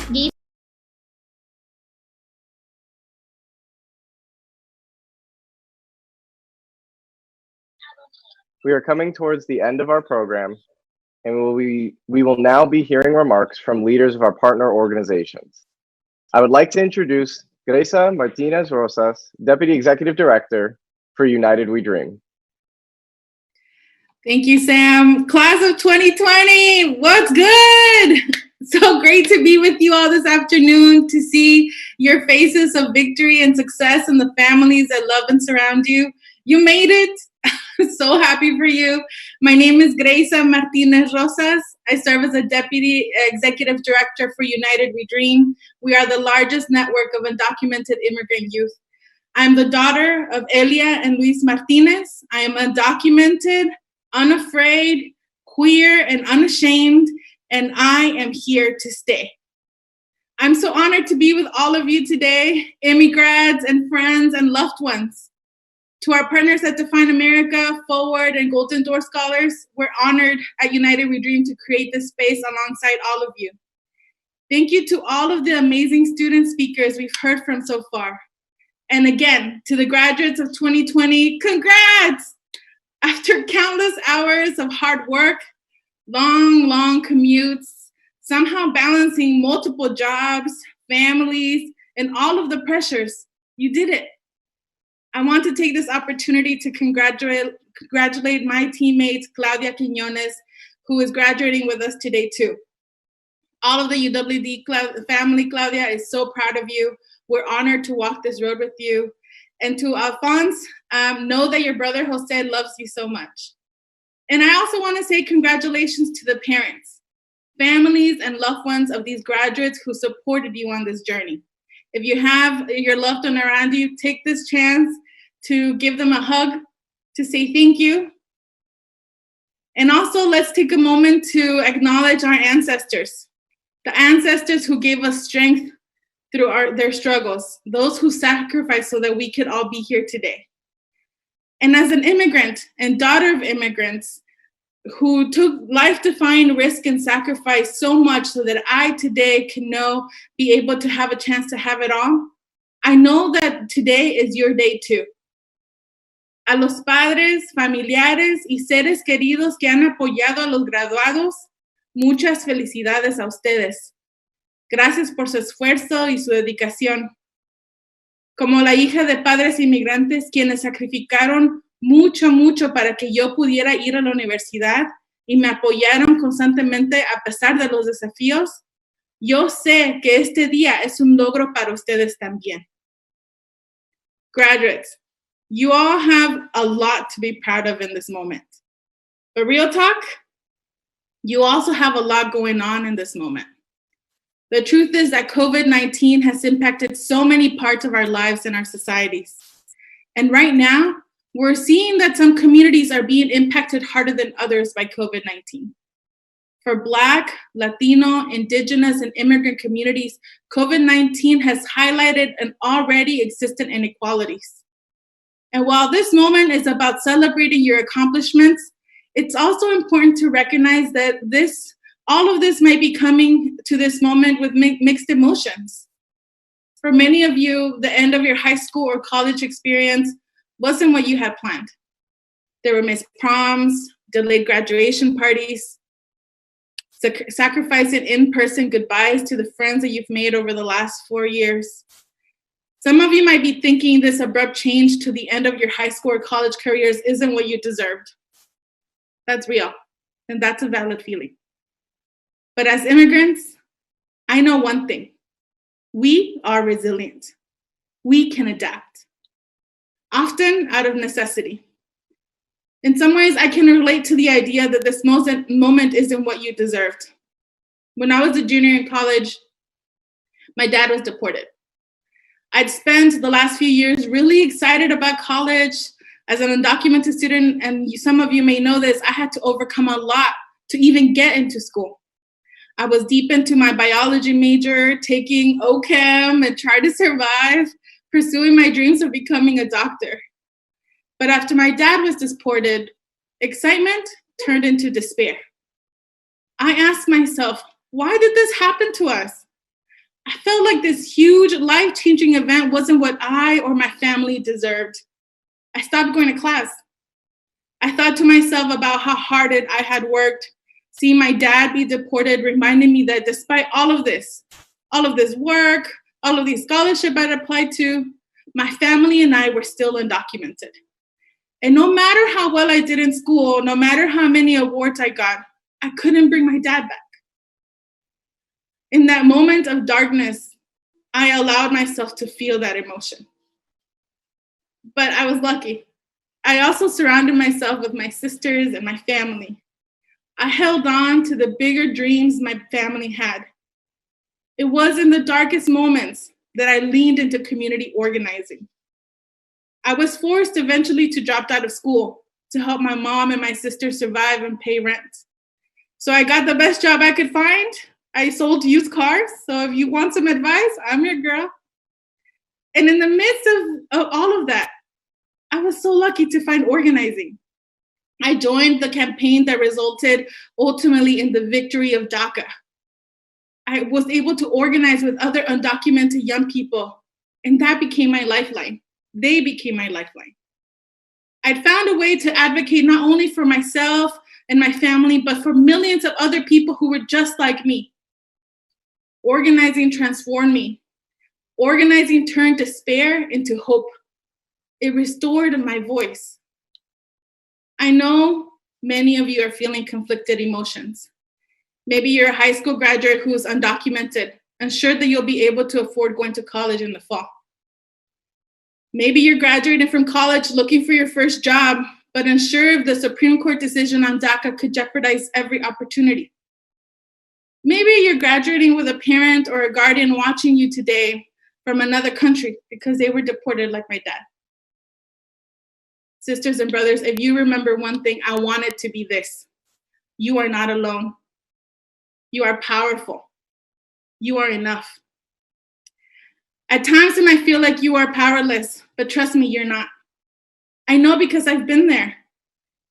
We are coming towards the end of our program, and we will now be hearing remarks from leaders of our partner organizations. I would like to introduce Gresa Martinez Rosas, Deputy Executive Director for United We Dream. Thank you, Sam. Class of 2020, what's good? So great to be with you all this afternoon, to see your faces of victory and success and the families that love and surround you. You made it. So happy for you. My name is Gresa Martinez Rosas. I serve as a Deputy Executive Director for United We Dream. We are the largest network of undocumented immigrant youth. I'm the daughter of Elia and Luis Martinez. I am undocumented, unafraid, queer, and unashamed, and I am here to stay. I'm so honored to be with all of you today, Immigrads and friends and loved ones. To our partners at Define America, Forward, and Golden Door Scholars, we're honored at United We Dream to create this space alongside all of you. Thank you to all of the amazing student speakers we've heard from so far. And again, to the graduates of 2020, congrats! After countless hours of hard work, long commutes, somehow balancing multiple jobs, families, and all of the pressures, you did it. I want to take this opportunity to congratulate my teammates, Claudia Quinones, who is graduating with us today too. All of the UWD family, Claudia, is so proud of you. We're honored to walk this road with you. And to Alphonse, know that your brother Jose loves you so much. And I also want to say congratulations to the parents, families, and loved ones of these graduates who supported you on this journey. If you have your loved one around you, take this chance to give them a hug, to say thank you. And also, let's take a moment to acknowledge our ancestors, the ancestors who gave us strength through their struggles, those who sacrificed so that we could all be here today. And as an immigrant and daughter of immigrants who took life-defying risk and sacrifice so much so that I today can be able to have a chance to have it all, I know that today is your day too. A los padres, familiares y seres queridos que han apoyado a los graduados, muchas felicidades a ustedes. Gracias por su esfuerzo y su dedicación. Como la hija de padres inmigrantes quienes sacrificaron mucho para que yo pudiera ir a la universidad y me apoyaron constantemente a pesar de los desafíos, yo sé que este día es un logro para ustedes también. Graduates, you all have a lot to be proud of in this moment. But real talk, you also have a lot going on in this moment. The truth is that COVID-19 has impacted so many parts of our lives and our societies. And right now, we're seeing that some communities are being impacted harder than others by COVID-19. For Black, Latino, Indigenous, and immigrant communities, COVID-19 has highlighted an already existent inequalities. And while this moment is about celebrating your accomplishments, it's also important to recognize that all of this might be coming to this moment with mixed emotions. For many of you, the end of your high school or college experience wasn't what you had planned. There were missed proms, delayed graduation parties, sacrificing in-person goodbyes to the friends that you've made over the last 4 years. Some of you might be thinking this abrupt change to the end of your high school or college careers isn't what you deserved. That's real, and that's a valid feeling. But as immigrants, I know one thing. We are resilient. We can adapt, often out of necessity. In some ways, I can relate to the idea that this moment isn't what you deserved. When I was a junior in college, my dad was deported. I'd spent the last few years really excited about college. As an undocumented student, and some of you may know this, I had to overcome a lot to even get into school. I was deep into my biology major, taking OChem and trying to survive, pursuing my dreams of becoming a doctor. But after my dad was deported, excitement turned into despair. I asked myself, why did this happen to us? I felt like this huge life-changing event wasn't what I or my family deserved. I stopped going to class. I thought to myself about how hard I had worked. Seeing my dad be deported reminded me that despite all of this work, all of these scholarships I'd applied to, my family and I were still undocumented. And no matter how well I did in school, no matter how many awards I got, I couldn't bring my dad back. In that moment of darkness, I allowed myself to feel that emotion. But I was lucky. I also surrounded myself with my sisters and my family. I held on to the bigger dreams my family had. It was in the darkest moments that I leaned into community organizing. I was forced eventually to drop out of school to help my mom and my sister survive and pay rent. So I got the best job I could find. I sold used cars. So if you want some advice, I'm your girl. And in the midst of all of that, I was so lucky to find organizing. I joined the campaign that resulted ultimately in the victory of Daca. I was able to organize with other undocumented young people, and that became my lifeline. They became my lifeline. I'd found a way to advocate not only for myself and my family, but for millions of other people who were just like me. Organizing transformed me. Organizing turned despair into hope. It restored my voice. I know many of you are feeling conflicted emotions. Maybe you're a high school graduate who is undocumented, unsure that you'll be able to afford going to college in the fall. Maybe you're graduating from college looking for your first job, but unsure if the Supreme Court decision on Daca could jeopardize every opportunity. Maybe you're graduating with a parent or a guardian watching you today, from another country because they were deported like my dad. Sisters and brothers, if you remember one thing, I want it to be this. You are not alone. You are powerful. You are enough. At times it might feel like you are powerless, but trust me, you're not. I know because I've been there.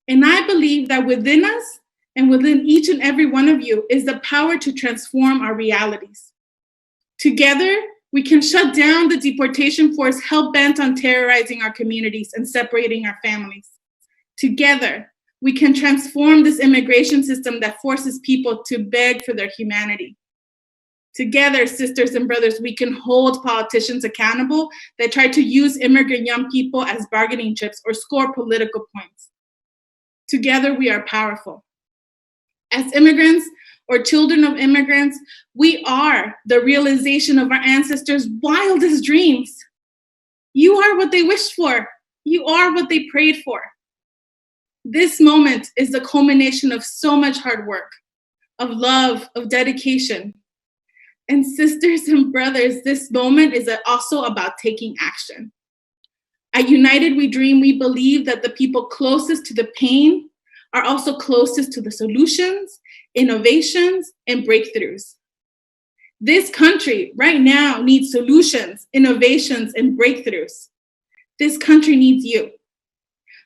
And I believe that within us and within each and every one of you is the power to transform our realities. Together, we can shut down the deportation force hell-bent on terrorizing our communities and separating our families. Together, we can transform this immigration system that forces people to beg for their humanity. Together, sisters and brothers, we can hold politicians accountable that try to use immigrant young people as bargaining chips or score political points. Together, we are powerful. As immigrants or children of immigrants, we are the realization of our ancestors' wildest dreams. You are what they wished for. You are what they prayed for. This moment is the culmination of so much hard work, of love, of dedication. And sisters and brothers, this moment is also about taking action. At United We Dream, we believe that the people closest to the pain are also closest to the solutions, innovations, and breakthroughs. This country right now needs solutions, innovations, and breakthroughs. This country needs you.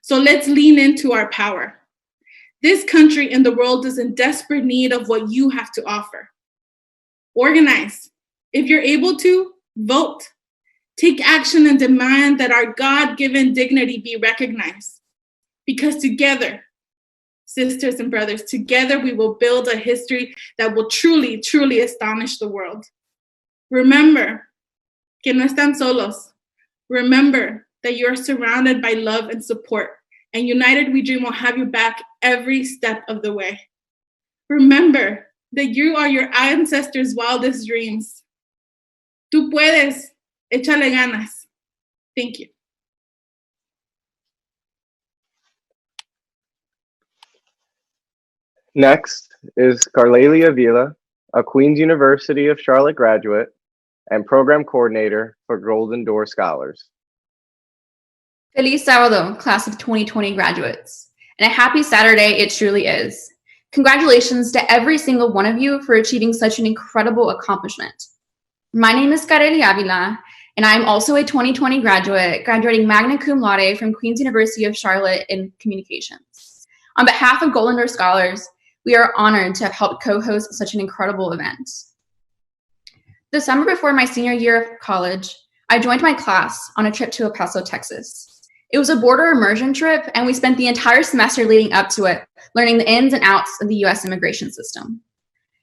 So let's lean into our power. This country and the world is in desperate need of what you have to offer. Organize. If you're able to, vote. Take action and demand that our God-given dignity be recognized. Because together, sisters and brothers, together we will build a history that will truly, truly astonish the world. Remember que no están solos. Remember that you're surrounded by love and support, and United We Dream will have your back every step of the way. Remember that you are your ancestors' wildest dreams. Tú puedes, échale ganas. Thank you. Next is Carlelia Vila, a Queen's University of Charlotte graduate and program coordinator for Golden Door Scholars. Feliz Sábado, class of 2020 graduates, and a happy Saturday it truly is. Congratulations to every single one of you for achieving such an incredible accomplishment. My name is Carlelia Avila, and I'm also a 2020 graduate, graduating magna cum laude from Queen's University of Charlotte in Communications. On behalf of Golden Door Scholars, we are honored to have helped co-host such an incredible event. The summer before my senior year of college, I joined my class on a trip to El Paso, Texas. It was a border immersion trip, and we spent the entire semester leading up to it, learning the ins and outs of the US immigration system.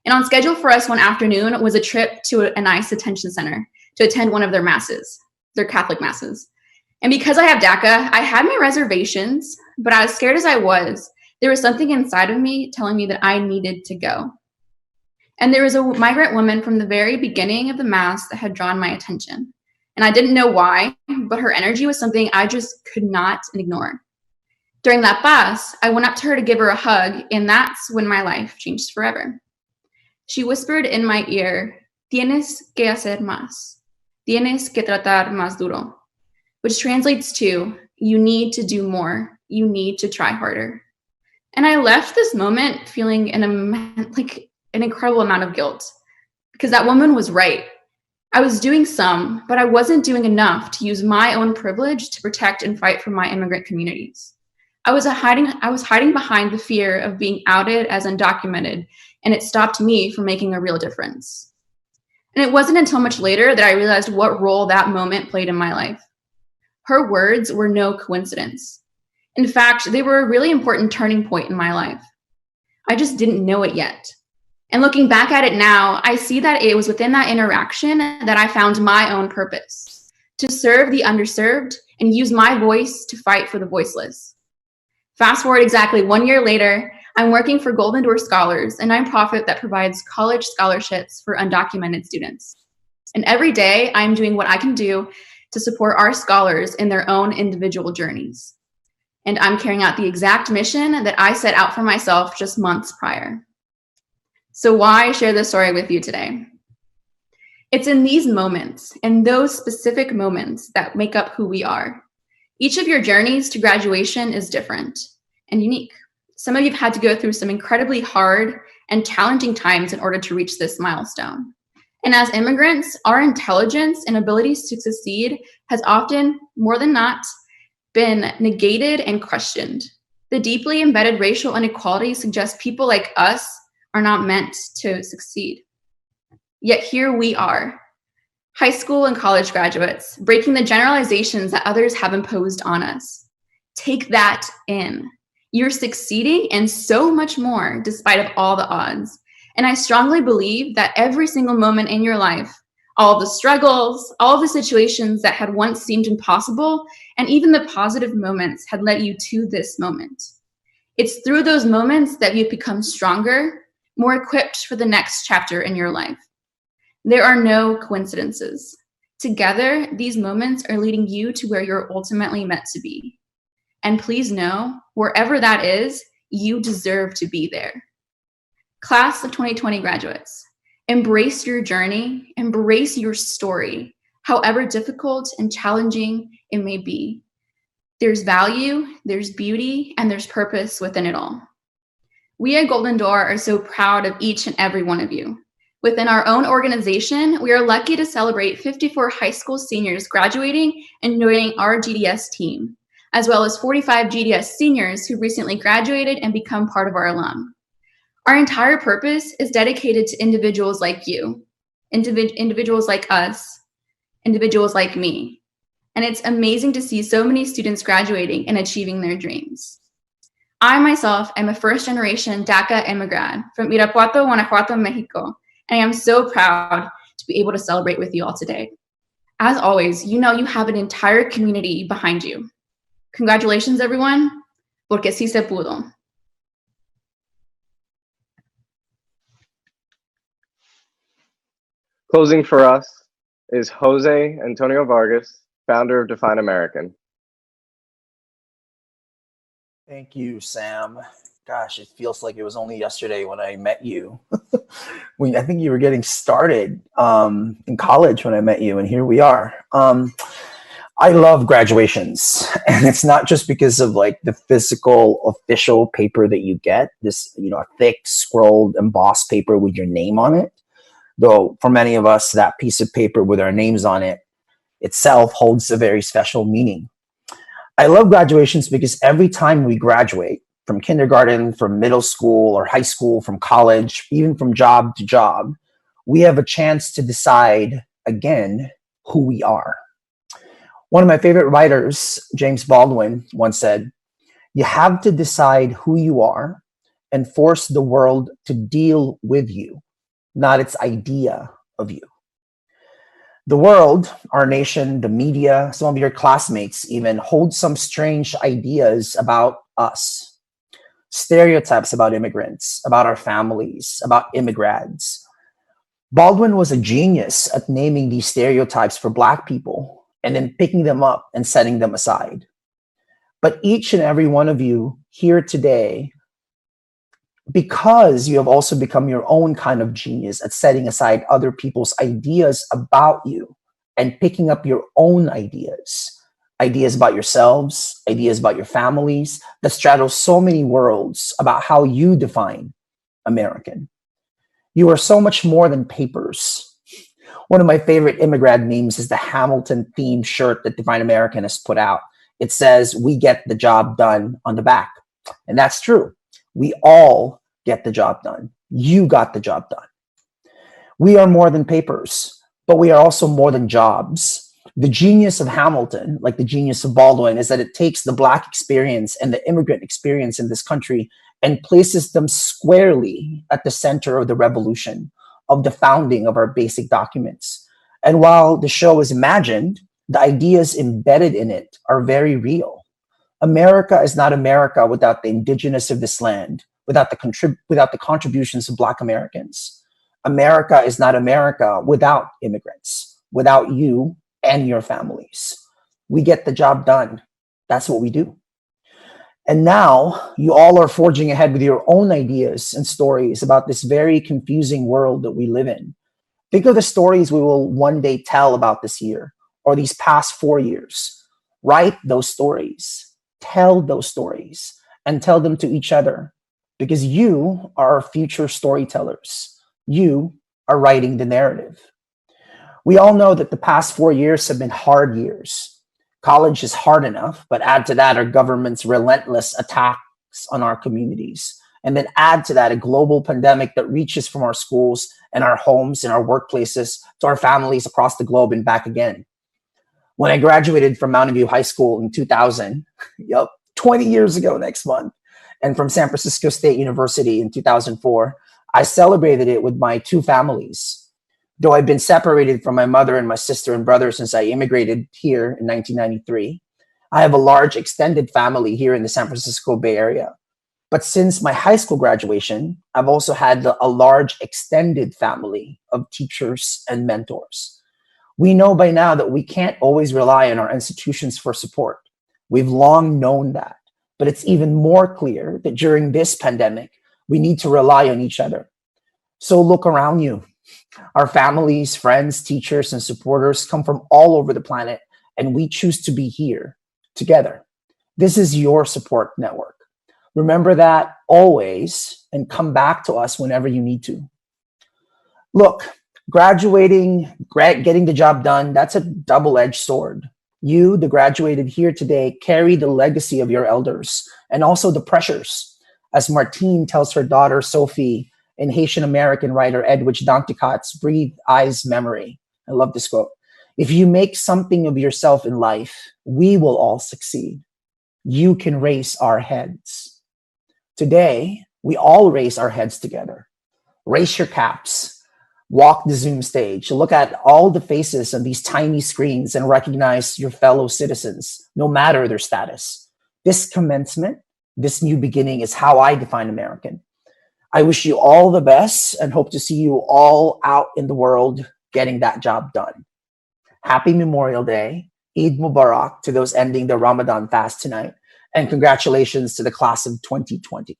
And on schedule for us one afternoon was a trip to an ICE detention center to attend one of their masses, their Catholic masses. And because I have Daca, I had my reservations, but as scared as I was, there was something inside of me telling me that I needed to go. And there was a migrant woman from the very beginning of the mass that had drawn my attention. And I didn't know why, but her energy was something I just could not ignore. During that bus, I went up to her to give her a hug, and that's when my life changed forever. She whispered in my ear, "Tienes que hacer más. Tienes que tratar más duro," which translates to, you need to do more. You need to try harder. And I left this moment feeling an incredible amount of guilt, because that woman was right. I was doing some, but I wasn't doing enough to use my own privilege to protect and fight for my immigrant communities. I was hiding behind the fear of being outed as undocumented, and it stopped me from making a real difference. And it wasn't until much later that I realized what role that moment played in my life. Her words were no coincidence. In fact, they were a really important turning point in my life. I just didn't know it yet. And looking back at it now, I see that it was within that interaction that I found my own purpose, to serve the underserved and use my voice to fight for the voiceless. Fast forward exactly 1 year later, I'm working for Golden Door Scholars, a nonprofit that provides college scholarships for undocumented students. And every day, I'm doing what I can do to support our scholars in their own individual journeys. And I'm carrying out the exact mission that I set out for myself just months prior. So why share this story with you today? It's in these moments, and those specific moments, that make up who we are. Each of your journeys to graduation is different and unique. Some of you have had to go through some incredibly hard and challenging times in order to reach this milestone. And as immigrants, our intelligence and abilities to succeed has often, more than not, been negated and questioned. The deeply embedded racial inequality suggests people like us are not meant to succeed. Yet here we are, high school and college graduates, breaking the generalizations that others have imposed on us. Take that in. You're succeeding and so much more despite of all the odds. And I strongly believe that every single moment in your life, all the struggles, all the situations that had once seemed impossible, and even the positive moments had led you to this moment. It's through those moments that you've become stronger, more equipped for the next chapter in your life. There are no coincidences. Together, these moments are leading you to where you're ultimately meant to be. And please know, wherever that is, you deserve to be there. Class of 2020 graduates, embrace your journey, embrace your story, however difficult and challenging it may be. There's value, there's beauty, and there's purpose within it all. We at Golden Door are so proud of each and every one of you. Within our own organization, we are lucky to celebrate 54 high school seniors graduating and joining our GDS team, as well as 45 GDS seniors who recently graduated and become part of our alum. Our entire purpose is dedicated to individuals like you, individuals like us, individuals like me. And it's amazing to see so many students graduating and achieving their dreams. I myself am a first-generation Daca immigrant from Irapuato, Guanajuato, Mexico, and I am so proud to be able to celebrate with you all today. As always, you know you have an entire community behind you. Congratulations, everyone, porque sí se pudo. Closing for us is Jose Antonio Vargas, founder of Define American. Thank you, Sam. Gosh, it feels like it was only yesterday when I met you. I think you were getting started in college when I met you, and here we are. I love graduations, and it's not just because of like the physical official paper that you get, this, a thick scrolled embossed paper with your name on it. Though for many of us, that piece of paper with our names on it itself holds a very special meaning. I love graduations because every time we graduate, from kindergarten, from middle school or high school, from college, even from job to job, we have a chance to decide again who we are. One of my favorite writers, James Baldwin, once said, "You have to decide who you are and force the world to deal with you, not its idea of you." The world, our nation, the media, some of your classmates even hold some strange ideas about us. Stereotypes about immigrants, about our families, about immigrads. Baldwin was a genius at naming these stereotypes for Black people and then picking them up and setting them aside. But each and every one of you here today, because you have also become your own kind of genius at setting aside other people's ideas about you and picking up your own ideas about yourselves, ideas about your families, that straddle so many worlds about how you define American. You are so much more than papers. One of my favorite Immigrant memes is the Hamilton themed shirt that Define American has put out. It says, "We get the job done" on the back. And that's true. We all get the job done. You got the job done. We are more than papers, but we are also more than jobs. The genius of Hamilton, like the genius of Baldwin, is that it takes the Black experience and the immigrant experience in this country and places them squarely at the center of the revolution, of the founding of our basic documents. And while the show is imagined, the ideas embedded in it are very real. America is not America without the indigenous of this land, without the contributions of Black Americans. America is not America without immigrants, without you and your families. We get the job done. That's what we do. And now you all are forging ahead with your own ideas and stories about this very confusing world that we live in. Think of the stories we will one day tell about this year or these past 4 years. Write those stories, tell those stories, and tell them to each other, because you are our future storytellers. You are writing the narrative. We all know that the past 4 years have been hard years. College is hard enough, but add to that our government's relentless attacks on our communities. And then add to that a global pandemic that reaches from our schools and our homes and our workplaces to our families across the globe and back again. When I graduated from Mountain View High School in 2000, 20 years ago next month, and from San Francisco State University in 2004, I celebrated it with my two families. Though I've been separated from my mother and my sister and brother since I immigrated here in 1993, I have a large extended family here in the San Francisco Bay Area. But since my high school graduation, I've also had a large extended family of teachers and mentors. We know by now that we can't always rely on our institutions for support. We've long known that, but it's even more clear that during this pandemic, we need to rely on each other. So look around you. Our families, friends, teachers, and supporters come from all over the planet, and we choose to be here together. This is your support network. Remember that always, and come back to us whenever you need to. Look, graduating, getting the job done, that's a double-edged sword. You, the graduated here today, carry the legacy of your elders and also the pressures. As Martine tells her daughter, Sophie, in Haitian-American writer Edwidge Danticat's Breathe Eyes Memory. I love this quote. If you make something of yourself in life, we will all succeed. You can raise our heads. Today, we all raise our heads together. Raise your caps. Walk the Zoom stage. Look at all the faces on these tiny screens and recognize your fellow citizens, no matter their status. This commencement, this new beginning is how I define American. I wish you all the best and hope to see you all out in the world getting that job done. Happy Memorial Day, Eid Mubarak to those ending the Ramadan fast tonight, and congratulations to the class of 2020.